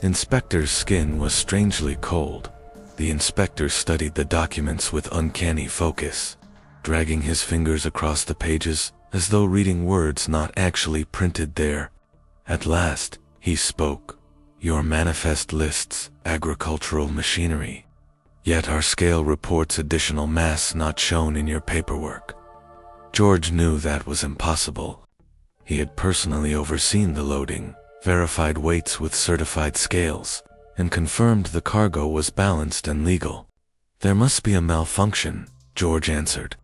Inspector's skin was strangely cold. The inspector studied the documents with uncanny focus, dragging his fingers across the pages as though reading words not actually printed there. At last, he spoke. "Your manifest lists agricultural machinery, yet our scale reports additional mass not shown in your paperwork." George knew that was impossible. He had personally overseen the loading, verified weights with certified scales, and confirmed the cargo was balanced and legal. "There must be a malfunction," George answered.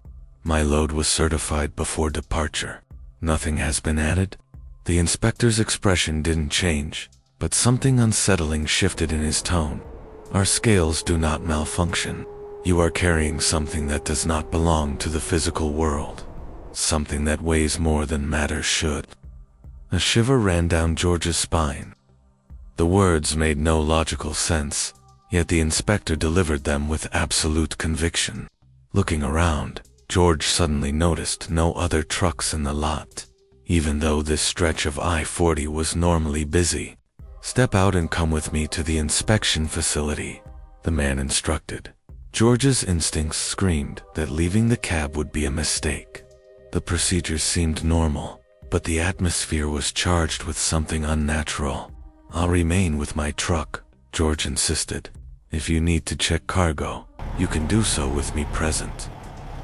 "My load was certified before departure. Nothing has been added?" The inspector's expression didn't change, but something unsettling shifted in his tone. "Our scales do not malfunction. You are carrying something that does not belong to the physical world. Something that weighs more than matter should." A shiver ran down George's spine. The words made no logical sense, yet the inspector delivered them with absolute conviction. Looking around, George suddenly noticed no other trucks in the lot, even though this stretch of I-40 was normally busy. "Step out and come with me to the inspection facility," the man instructed. George's instincts screamed that leaving the cab would be a mistake. The procedures seemed normal, but the atmosphere was charged with something unnatural. "I'll remain with my truck," George insisted. "If you need to check cargo, you can do so with me present."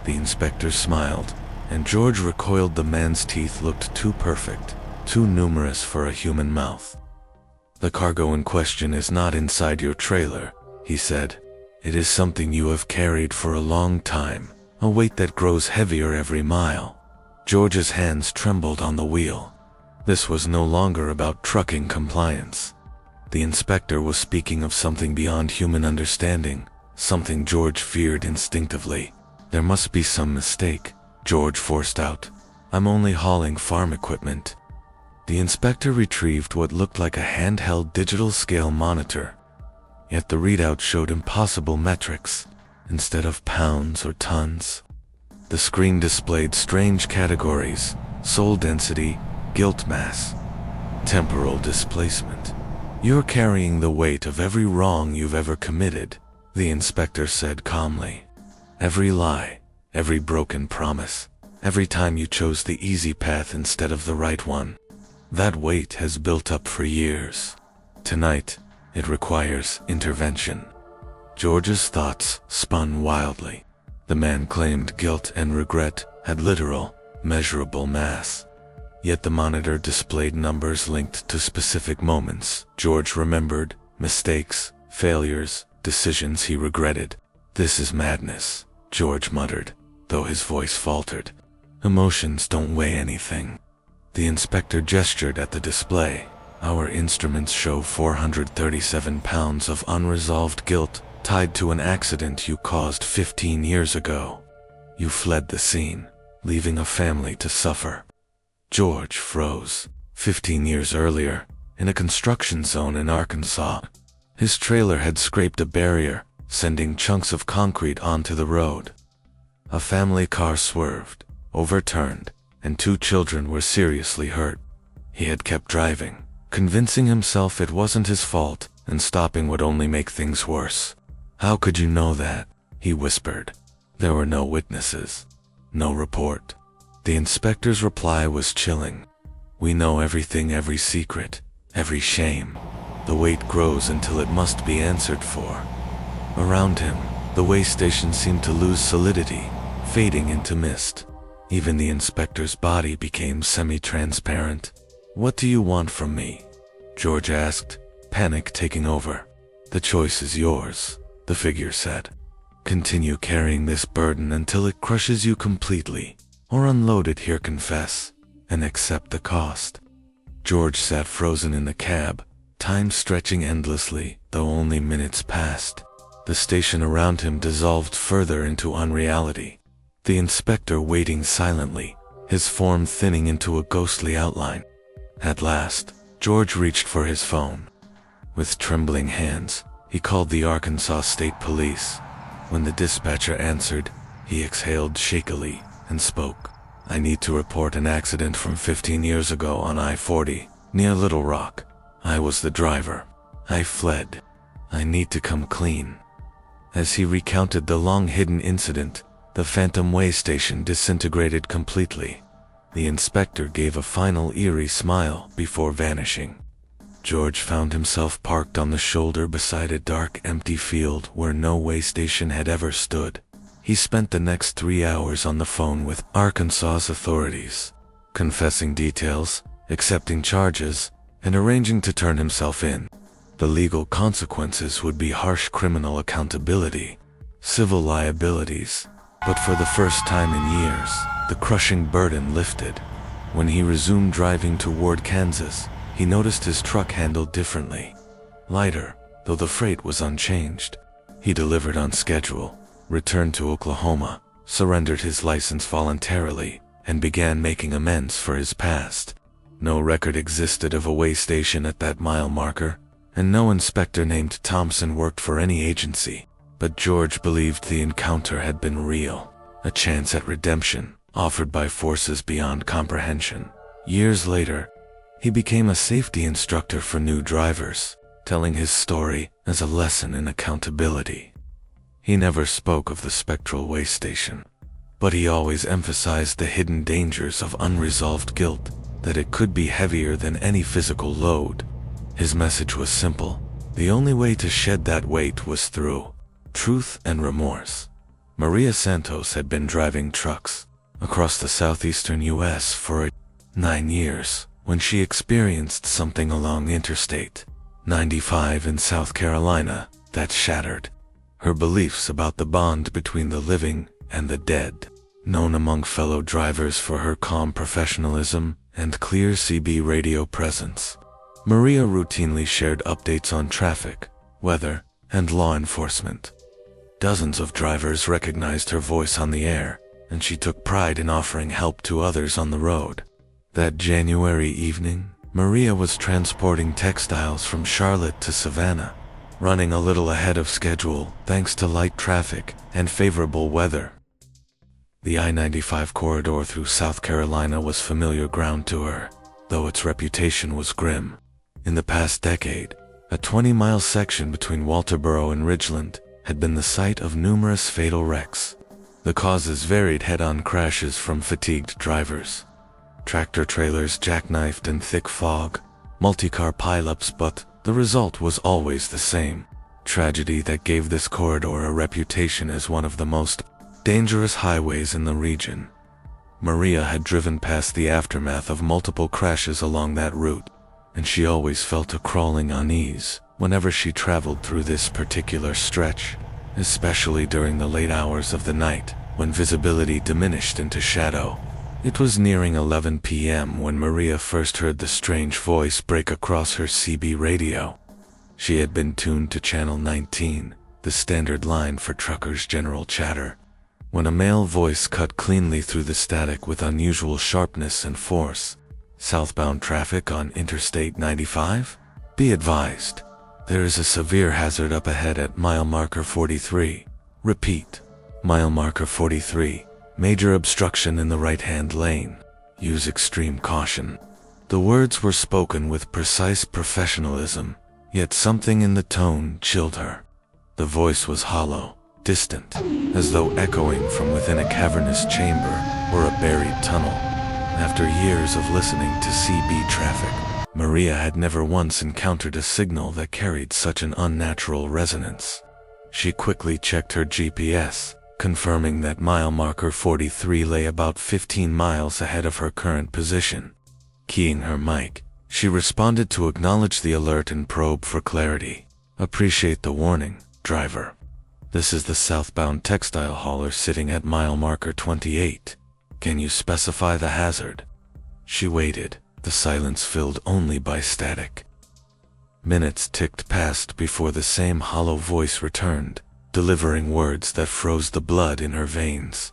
The inspector smiled, and George recoiled. The man's teeth looked too perfect, too numerous for a human mouth. "The cargo in question is not inside your trailer," he said. "It is something you have carried for a long time, a weight that grows heavier every mile." George's hands trembled on the wheel. This was no longer about trucking compliance. The inspector was speaking of something beyond human understanding, something George feared instinctively. "There must be some mistake," George forced out. "I'm only hauling farm equipment." The inspector retrieved what looked like a handheld digital scale monitor. Yet the readout showed impossible metrics, instead of pounds or tons. The screen displayed strange categories: soul density, guilt mass, temporal displacement. "You're carrying the weight of every wrong you've ever committed," the inspector said calmly. "Every lie, every broken promise, every time you chose the easy path instead of the right one. That weight has built up for years. Tonight, it requires intervention." George's thoughts spun wildly. The man claimed guilt and regret had literal, measurable mass. Yet the monitor displayed numbers linked to specific moments George remembered, mistakes, failures, decisions he regretted. "This is madness," George muttered, though his voice faltered. "Emotions don't weigh anything." The inspector gestured at the display. "Our instruments show 437 pounds of unresolved guilt tied to an accident you caused 15 years ago. You fled the scene, leaving a family to suffer. George froze. 15 years earlier, in a construction zone in Arkansas, his trailer had scraped a barrier, sending chunks of concrete onto the road. A family car swerved, overturned, and 2 children were seriously hurt. He had kept driving, convincing himself it wasn't his fault, and stopping would only make things worse. "How could you know that?" he whispered. There were no witnesses, no report. The inspector's reply was chilling. "We know everything, every secret, every shame. The weight grows until it must be answered for." Around him, the way station seemed to lose solidity, fading into mist. Even the inspector's body became semi-transparent. "What do you want from me?" George asked, panic taking over. "The choice is yours," the figure said. "Continue carrying this burden until it crushes you completely, or unload it here, confess, and accept the cost." George sat frozen in the cab, time stretching endlessly, though only minutes passed. The station around him dissolved further into unreality. The inspector waiting silently, his form thinning into a ghostly outline. At last, George reached for his phone. With trembling hands, he called the Arkansas State Police. When the dispatcher answered, he exhaled shakily and spoke. "I need to report an accident from 15 years ago on I-40, near Little Rock. I was the driver. I fled. I need to come clean." As he recounted the long-hidden incident, the Phantom Way station disintegrated completely. The inspector gave a final eerie smile before vanishing. George found himself parked on the shoulder beside a dark, empty field where no way station had ever stood. He spent the next 3 hours on the phone with Arkansas's authorities, confessing details, accepting charges, and arranging to turn himself in. The legal consequences would be harsh criminal accountability, civil liabilities, but for the first time in years, the crushing burden lifted. When he resumed driving toward Kansas, he noticed his truck handled differently. Lighter, though the freight was unchanged. He delivered on schedule, returned to Oklahoma, surrendered his license voluntarily, and began making amends for his past. No record existed of a way station at that mile marker, and no inspector named Thompson worked for any agency. But George believed the encounter had been real, a chance at redemption, offered by forces beyond comprehension. Years later, he became a safety instructor for new drivers, telling his story as a lesson in accountability. He never spoke of the spectral way station, but he always emphasized the hidden dangers of unresolved guilt, that it could be heavier than any physical load. His message was simple. The only way to shed that weight was through truth and remorse. Maria Santos had been driving trucks across the southeastern U.S. for 9 years when she experienced something along Interstate 95 in South Carolina that shattered her beliefs about the bond between the living and the dead. Known among fellow drivers for her calm professionalism and clear CB radio presence, Maria routinely shared updates on traffic, weather, and law enforcement. Dozens of drivers recognized her voice on the air, and she took pride in offering help to others on the road. That January evening, Maria was transporting textiles from Charlotte to Savannah, running a little ahead of schedule thanks to light traffic and favorable weather. The I-95 corridor through South Carolina was familiar ground to her, though its reputation was grim. In the past decade, a 20-mile section between Walterboro and Ridgeland had been the site of numerous fatal wrecks. The causes varied: head-on crashes from fatigued drivers, tractor-trailers jackknifed in thick fog, multi-car pileups, but the result was always the same: tragedy that gave this corridor a reputation as one of the most dangerous highways in the region. Maria had driven past the aftermath of multiple crashes along that route, and she always felt a crawling unease whenever she traveled through this particular stretch, especially during the late hours of the night when visibility diminished into shadow. It was nearing 11 p.m. when Maria first heard the strange voice break across her CB radio. She had been tuned to channel 19, the standard line for truckers' general chatter. When a male voice cut cleanly through the static with unusual sharpness and force. Southbound traffic on Interstate 95? Be advised, there is a severe hazard up ahead at mile marker 43. Repeat, mile marker 43. Major obstruction in the right-hand lane. Use extreme caution. The words were spoken with precise professionalism, yet something in the tone chilled her. The voice was hollow, distant, as though echoing from within a cavernous chamber or a buried tunnel. After years of listening to CB traffic, Maria had never once encountered a signal that carried such an unnatural resonance. She quickly checked her GPS, confirming that mile marker 43 lay about 15 miles ahead of her current position. Keying her mic, she responded to acknowledge the alert and probe for clarity. Appreciate the warning, driver. This is the southbound textile hauler sitting at mile marker 28. Can you specify the hazard? She waited, the silence filled only by static. Minutes ticked past before the same hollow voice returned, delivering words that froze the blood in her veins.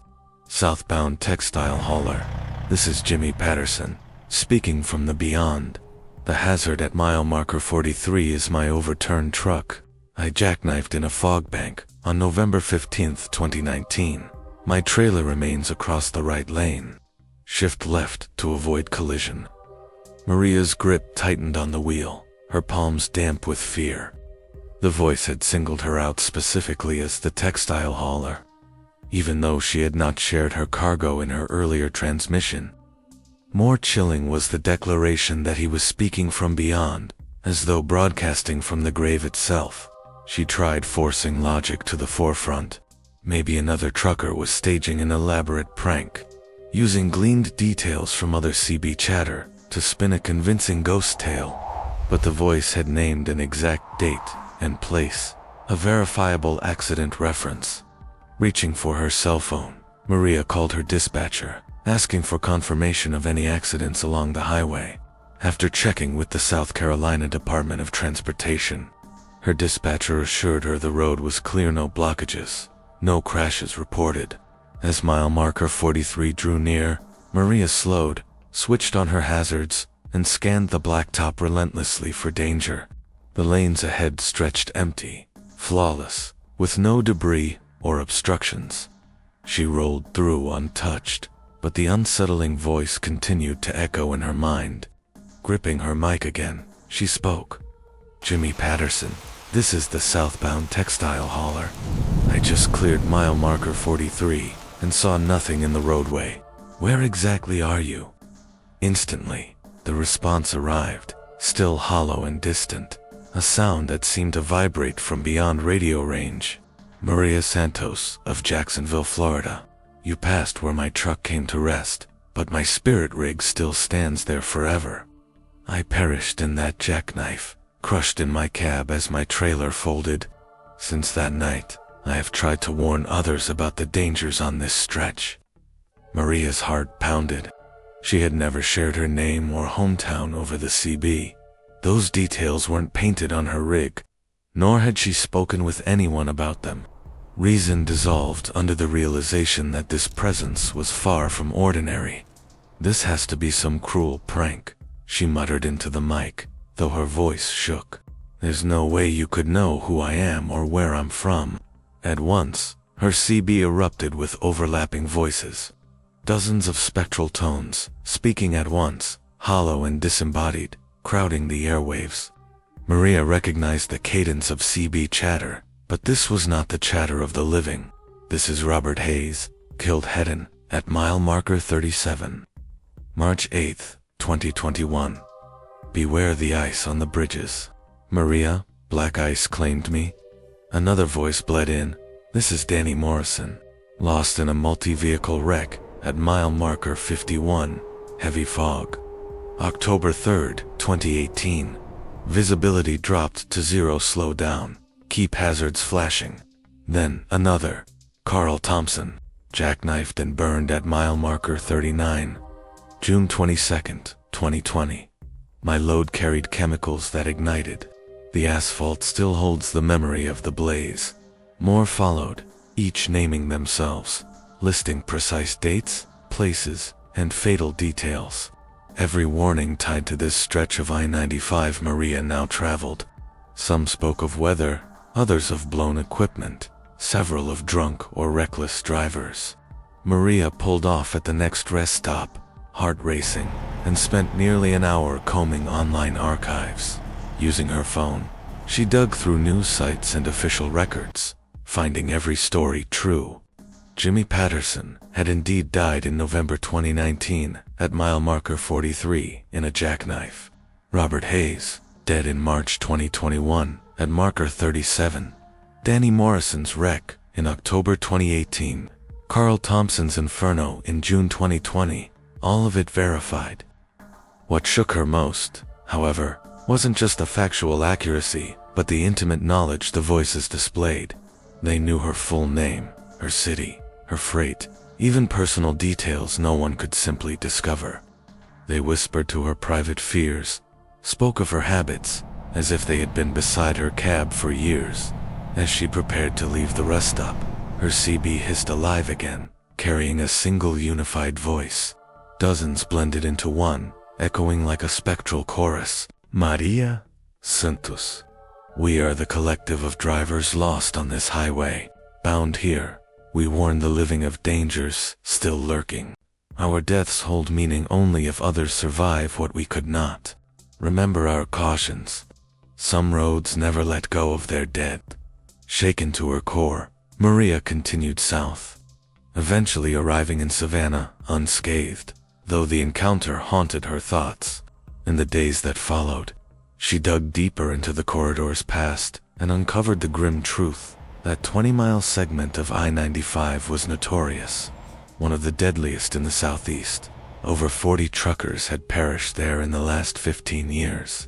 Southbound textile hauler. This is Jimmy Patterson, speaking from the beyond. The hazard at mile marker 43 is my overturned truck. I jackknifed in a fog bank on November 15, 2019. My trailer remains across the right lane. Shift left to avoid collision. Maria's grip tightened on the wheel, her palms damp with fear. The voice had singled her out specifically as the textile hauler, even though she had not shared her cargo in her earlier transmission. More chilling was the declaration that he was speaking from beyond, as though broadcasting from the grave itself. She tried forcing logic to the forefront. Maybe another trucker was staging an elaborate prank, using gleaned details from other CB chatter to spin a convincing ghost tale. But the voice had named an exact date and place, a verifiable accident reference. Reaching for her cell phone, Maria called her dispatcher, asking for confirmation of any accidents along the highway. After checking with the South Carolina Department of Transportation, her dispatcher assured her the road was clear, no blockages, no crashes reported. As mile marker 43 drew near, Maria slowed, switched on her hazards, and scanned the blacktop relentlessly for danger. The lanes ahead stretched empty, flawless, with no debris or obstructions. She rolled through untouched, but the unsettling voice continued to echo in her mind. Gripping her mic again, she spoke. Jimmy Patterson, this is the southbound textile hauler. I just cleared mile marker 43 and saw nothing in the roadway. Where exactly are you? Instantly, the response arrived, still hollow and distant, a sound that seemed to vibrate from beyond radio range. Maria Santos of Jacksonville, Florida. You passed where my truck came to rest, but my spirit rig still stands there forever. I perished in that jackknife, crushed in my cab as my trailer folded. Since that night, I have tried to warn others about the dangers on this stretch. Maria's heart pounded. She had never shared her name or hometown over the CB. Those details weren't painted on her rig, nor had she spoken with anyone about them. Reason dissolved under the realization that this presence was far from ordinary. This has to be some cruel prank, she muttered into the mic, though her voice shook. There's no way you could know who I am or where I'm from. At once, her CB erupted with overlapping voices. Dozens of spectral tones, speaking at once, hollow and disembodied, crowding the airwaves. Maria recognized the cadence of CB chatter, but this was not the chatter of the living. This is Robert Hayes, killed Hedden, at mile marker 37. March 8, 2021. Beware the ice on the bridges. Maria, black ice claimed me. Another voice bled in. This is Danny Morrison, lost in a multi-vehicle wreck at mile marker 51, heavy fog. October 3, 2018. Visibility dropped to 0, slow down, keep hazards flashing. Then another, Carl Thompson, jackknifed and burned at mile marker 39. June 22, 2020. My load carried chemicals that ignited. The asphalt still holds the memory of the blaze. More followed, each naming themselves, listing precise dates, places, and fatal details. Every warning tied to this stretch of I-95 Maria now traveled. Some spoke of weather, others of blown equipment, several of drunk or reckless drivers. Maria pulled off at the next rest stop, heart racing, and spent nearly an hour combing online archives. Using her phone, she dug through news sites and official records, finding every story true. Jimmy Patterson had indeed died in November 2019 at mile marker 43 in a jackknife. Robert Hayes, dead in March 2021 at marker 37. Danny Morrison's wreck in October 2018. Carl Thompson's inferno in June 2020, all of it verified. What shook her most, however, wasn't just the factual accuracy, but the intimate knowledge the voices displayed. They knew her full name, her city, her freight, even personal details no one could simply discover. They whispered to her private fears, spoke of her habits, as if they had been beside her cab for years. As she prepared to leave the rest stop, her CB hissed alive again, carrying a single unified voice. Dozens blended into one, echoing like a spectral chorus. Maria Santos. We are the collective of drivers lost on this highway. Bound here, we warn the living of dangers still lurking. Our deaths hold meaning only if others survive what we could not. Remember our cautions. Some roads never let go of their dead. Shaken to her core, Maria continued south, eventually arriving in Savannah unscathed, though the encounter haunted her thoughts. In the days that followed, she dug deeper into the corridor's past and uncovered the grim truth. That 20-mile segment of I-95 was notorious, one of the deadliest in the Southeast. Over 40 truckers had perished there in the last 15 years.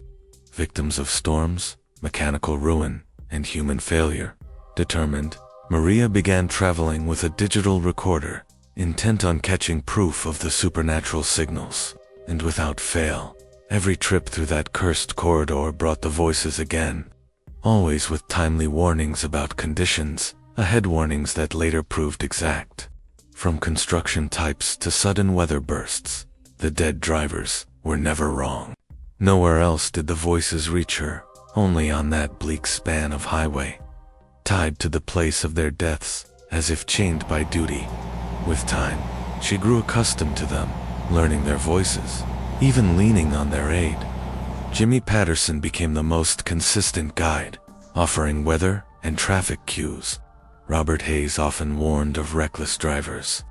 Victims of storms, mechanical ruin, and human failure. Determined, Maria began traveling with a digital recorder, intent on catching proof of the supernatural signals. And without fail, every trip through that cursed corridor brought the voices again, always with timely warnings about conditions, ahead warnings that later proved exact. From construction types to sudden weather bursts, the dead drivers were never wrong. Nowhere else did the voices reach her, only on that bleak span of highway, tied to the place of their deaths, as if chained by duty. With time, she grew accustomed to them, learning their voices, even leaning on their aid. Jimmy Patterson became the most consistent guide, offering weather and traffic cues. Robert Hayes often warned of reckless drivers.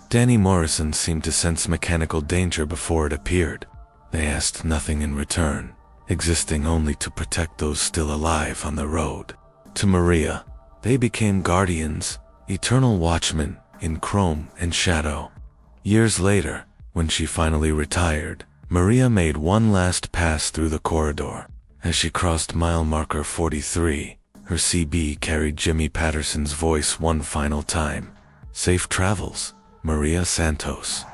Danny Morrison seemed to sense mechanical danger before it appeared. They asked nothing in return, existing only to protect those still alive on the road. To Maria, they became guardians, eternal watchmen in chrome and shadow. Years later, when she finally retired, Maria made one last pass through the corridor. As she crossed mile marker 43, her CB carried Jimmy Patterson's voice one final time. Safe travels, Maria Santos.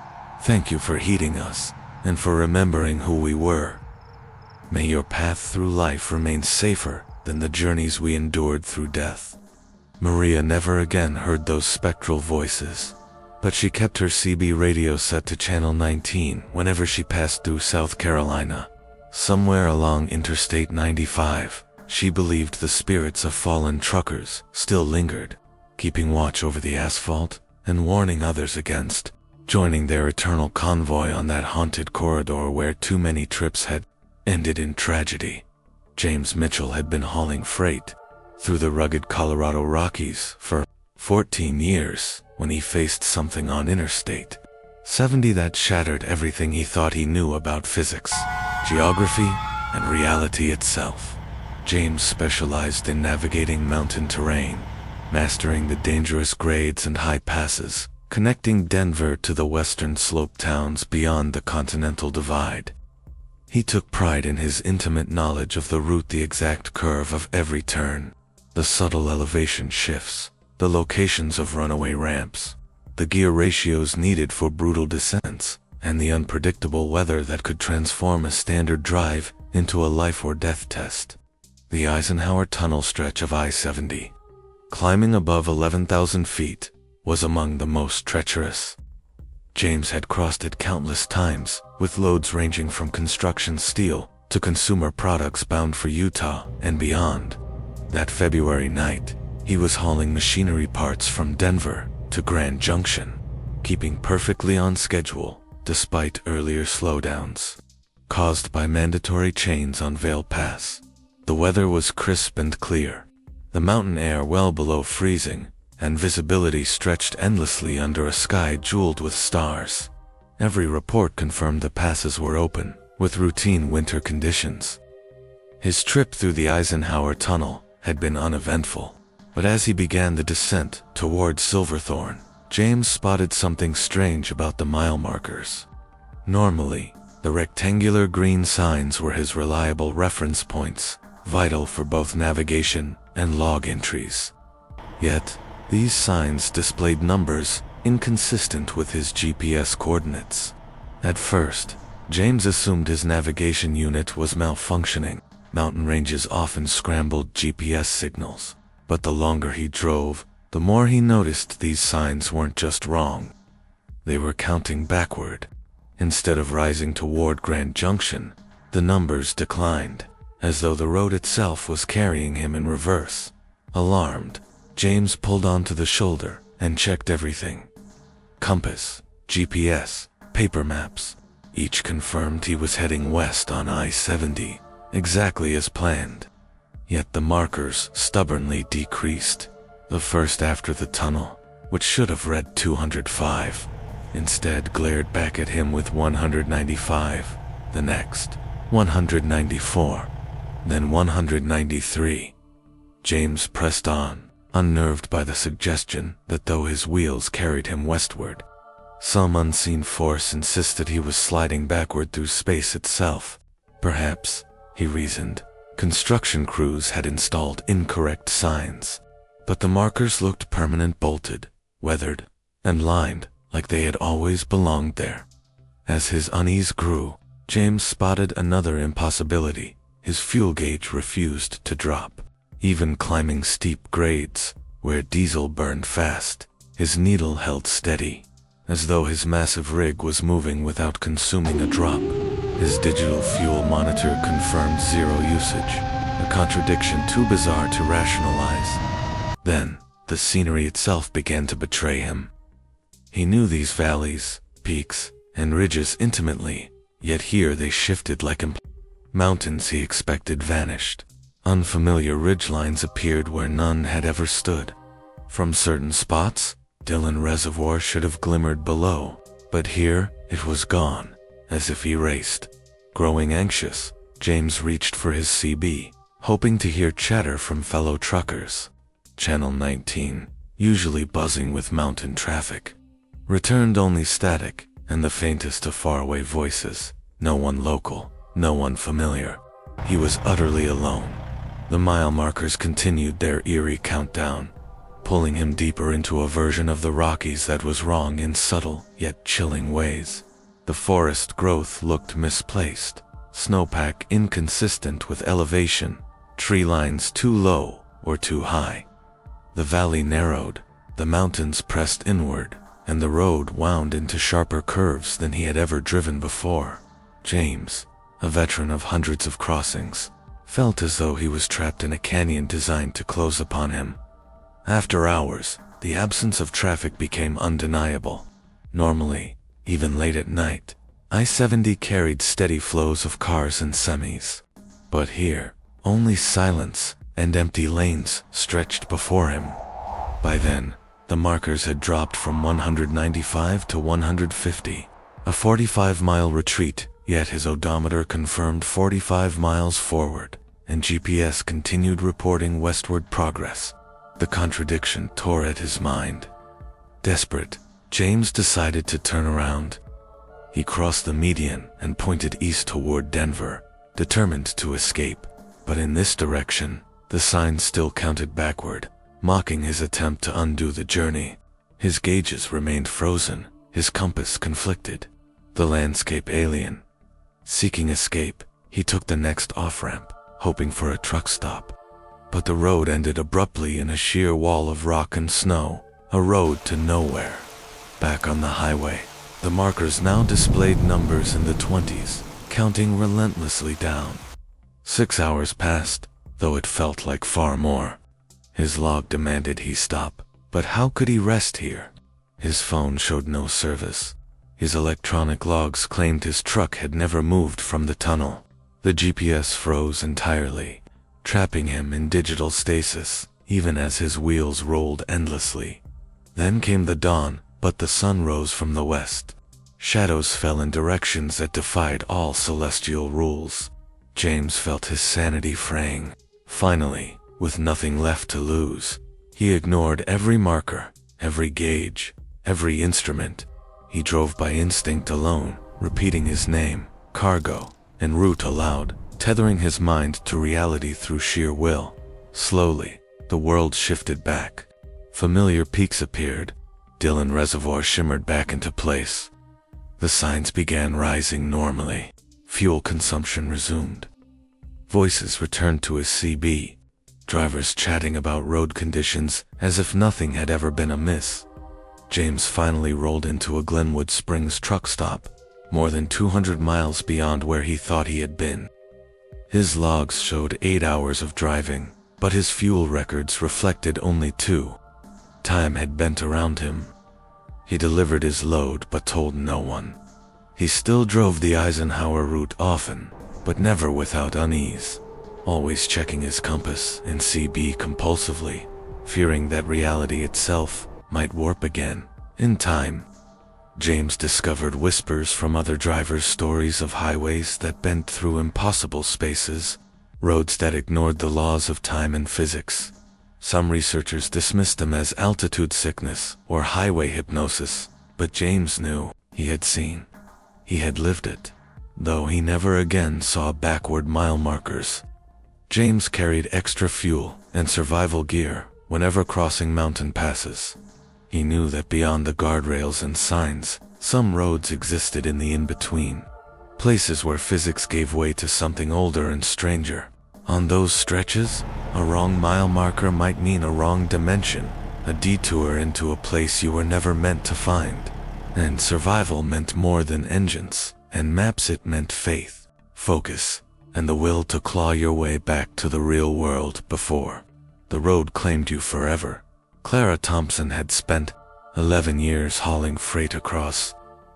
Thank you for heeding us, and for remembering who we were. May your path through life remain safer than the journeys we endured through death. Maria never again heard those spectral voices, but she kept her CB radio set to channel 19 whenever she passed through South Carolina. Somewhere along Interstate 95, she believed the spirits of fallen truckers still lingered, keeping watch over the asphalt and warning others against joining their eternal convoy on that haunted corridor where too many trips had ended in tragedy. James Mitchell had been hauling freight through the rugged Colorado Rockies for 14 years when he faced something on Interstate 70 that shattered everything he thought he knew about physics, geography, and reality itself. James specialized in navigating mountain terrain, mastering the dangerous grades and high passes, connecting Denver to the western slope towns beyond the Continental Divide. He took pride in his intimate knowledge of the route, the exact curve of every turn, the subtle elevation shifts, the locations of runaway ramps, the gear ratios needed for brutal descents, and the unpredictable weather that could transform a standard drive into a life or death test. The Eisenhower Tunnel stretch of I-70. climbing above 11,000 feet, was among the most treacherous. James had crossed it countless times, with loads ranging from construction steel to consumer products bound for Utah and beyond. That February night, he was hauling machinery parts from Denver to Grand Junction, keeping perfectly on schedule despite earlier slowdowns caused by mandatory chains on Vail Pass. The weather was crisp and clear, the mountain air well below freezing, and visibility stretched endlessly under a sky jeweled with stars. Every report confirmed the passes were open, with routine winter conditions. His trip through the Eisenhower Tunnel had been uneventful, but as he began the descent towards Silverthorne, James spotted something strange about the mile markers. Normally, the rectangular green signs were his reliable reference points, vital for both navigation and log entries. Yet, these signs displayed numbers inconsistent with his GPS coordinates. At first, James assumed his navigation unit was malfunctioning. Mountain ranges often scrambled GPS signals, but the longer he drove, the more he noticed these signs weren't just wrong. They were counting backward. Instead of rising toward Grand Junction, the numbers declined, as though the road itself was carrying him in reverse. Alarmed, James pulled onto the shoulder and checked everything. Compass, GPS, paper maps, each confirmed he was heading west on I-70, exactly as planned. Yet the markers stubbornly decreased. The first after the tunnel, which should have read 205, instead glared back at him with 195, the next, 194, then 193. James pressed on, unnerved by the suggestion that though his wheels carried him westward, some unseen force insisted he was sliding backward through space itself. Perhaps, he reasoned, construction crews had installed incorrect signs, but the markers looked permanent, bolted, weathered, and lined like they had always belonged there. As his unease grew, James spotted another impossibility. His fuel gauge refused to drop. Even climbing steep grades, where diesel burned fast, his needle held steady, as though his massive rig was moving without consuming a drop. His digital fuel monitor confirmed zero usage, a contradiction too bizarre to rationalize. Then, the scenery itself began to betray him. He knew these valleys, peaks, and ridges intimately, yet here they shifted like mountains he expected vanished. Unfamiliar ridgelines appeared where none had ever stood. From certain spots, Dillon Reservoir should have glimmered below, but here it was gone, as if erased. Growing anxious, James reached for his CB, hoping to hear chatter from fellow truckers. Channel 19, usually buzzing with mountain traffic, returned only static and the faintest of faraway voices. No one local, no one familiar. He was utterly alone. The mile markers continued their eerie countdown, pulling him deeper into a version of the Rockies that was wrong in subtle yet chilling ways. The forest growth looked misplaced, snowpack inconsistent with elevation, tree lines too low or too high. The valley narrowed, the mountains pressed inward, and the road wound into sharper curves than he had ever driven before. James, a veteran of hundreds of crossings, felt as though he was trapped in a canyon designed to close upon him. After hours, the absence of traffic became undeniable. Normally, even late at night, I-70 carried steady flows of cars and semis. But here, only silence and empty lanes stretched before him. By then, the markers had dropped from 195 to 150, a 45-mile retreat, yet his odometer confirmed 45 miles forward, and GPS continued reporting westward progress. The contradiction tore at his mind. Desperate, James decided to turn around. He crossed the median and pointed east toward Denver, determined to escape. But in this direction, the signs still counted backward, mocking his attempt to undo the journey. His gauges remained frozen, his compass conflicted, the landscape alien. Seeking escape, he took the next off-ramp, hoping for a truck stop. but the road ended abruptly in a sheer wall of rock and snow, a road to nowhere. Back on the highway, the markers now displayed numbers in the 20s, counting relentlessly down. 6 hours passed, though it felt like far more. His log demanded he stop, but how could he rest here? His phone showed no service. His electronic logs claimed his truck had never moved from the tunnel. The GPS froze entirely, trapping him in digital stasis, even as his wheels rolled endlessly. Then came the dawn, but the sun rose from the west. Shadows fell in directions that defied all celestial rules. James felt his sanity fraying. Finally, with nothing left to lose, he ignored every marker, every gauge, every instrument. He drove by instinct alone, repeating his name, cargo, and route aloud, tethering his mind to reality through sheer will. Slowly, the world shifted back. Familiar peaks appeared. Dillon Reservoir shimmered back into place. The signs began rising normally. Fuel consumption resumed. Voices returned to his CB. Drivers chatting about road conditions as if nothing had ever been amiss. James finally rolled into a Glenwood Springs truck stop, more than 200 miles beyond where he thought he had been. His logs showed 8 hours of driving, but his fuel records reflected only 2. Time had bent around him. He delivered his load but told no one. He still drove the Eisenhower route often, but never without unease, always checking his compass and CB compulsively, fearing that reality itself might warp again. In time, James discovered whispers from other drivers' stories of highways that bent through impossible spaces, roads that ignored the laws of time and physics. Some researchers dismissed them as altitude sickness or highway hypnosis, but James knew he had seen. He had lived it, though he never again saw backward mile markers. James carried extra fuel and survival gear whenever crossing mountain passes. He knew that beyond the guardrails and signs, some roads existed in the in-between, places where physics gave way to something older and stranger. On those stretches, a wrong mile marker might mean a wrong dimension, a detour into a place you were never meant to find. And survival meant more than engines, and maps. It meant faith, focus, and the will to claw your way back to the real world before the road claimed you forever. Clara Thompson had spent 11 years hauling freight across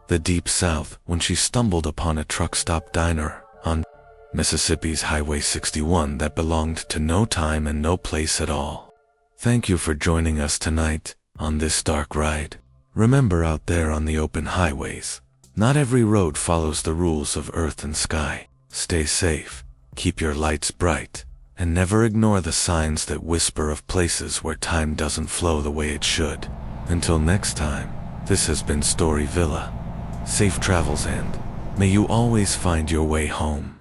the Deep South when she stumbled upon a truck stop diner on Mississippi's Highway 61 that belonged to no time and no place at all. Thank you for joining us tonight on this dark ride. Remember, out there on the open highways, not every road follows the rules of earth and sky. Stay safe, keep your lights bright, and never ignore the signs that whisper of places where time doesn't flow the way it should. Until next time, this has been Story Villa. Safe travels, and may you always find your way home.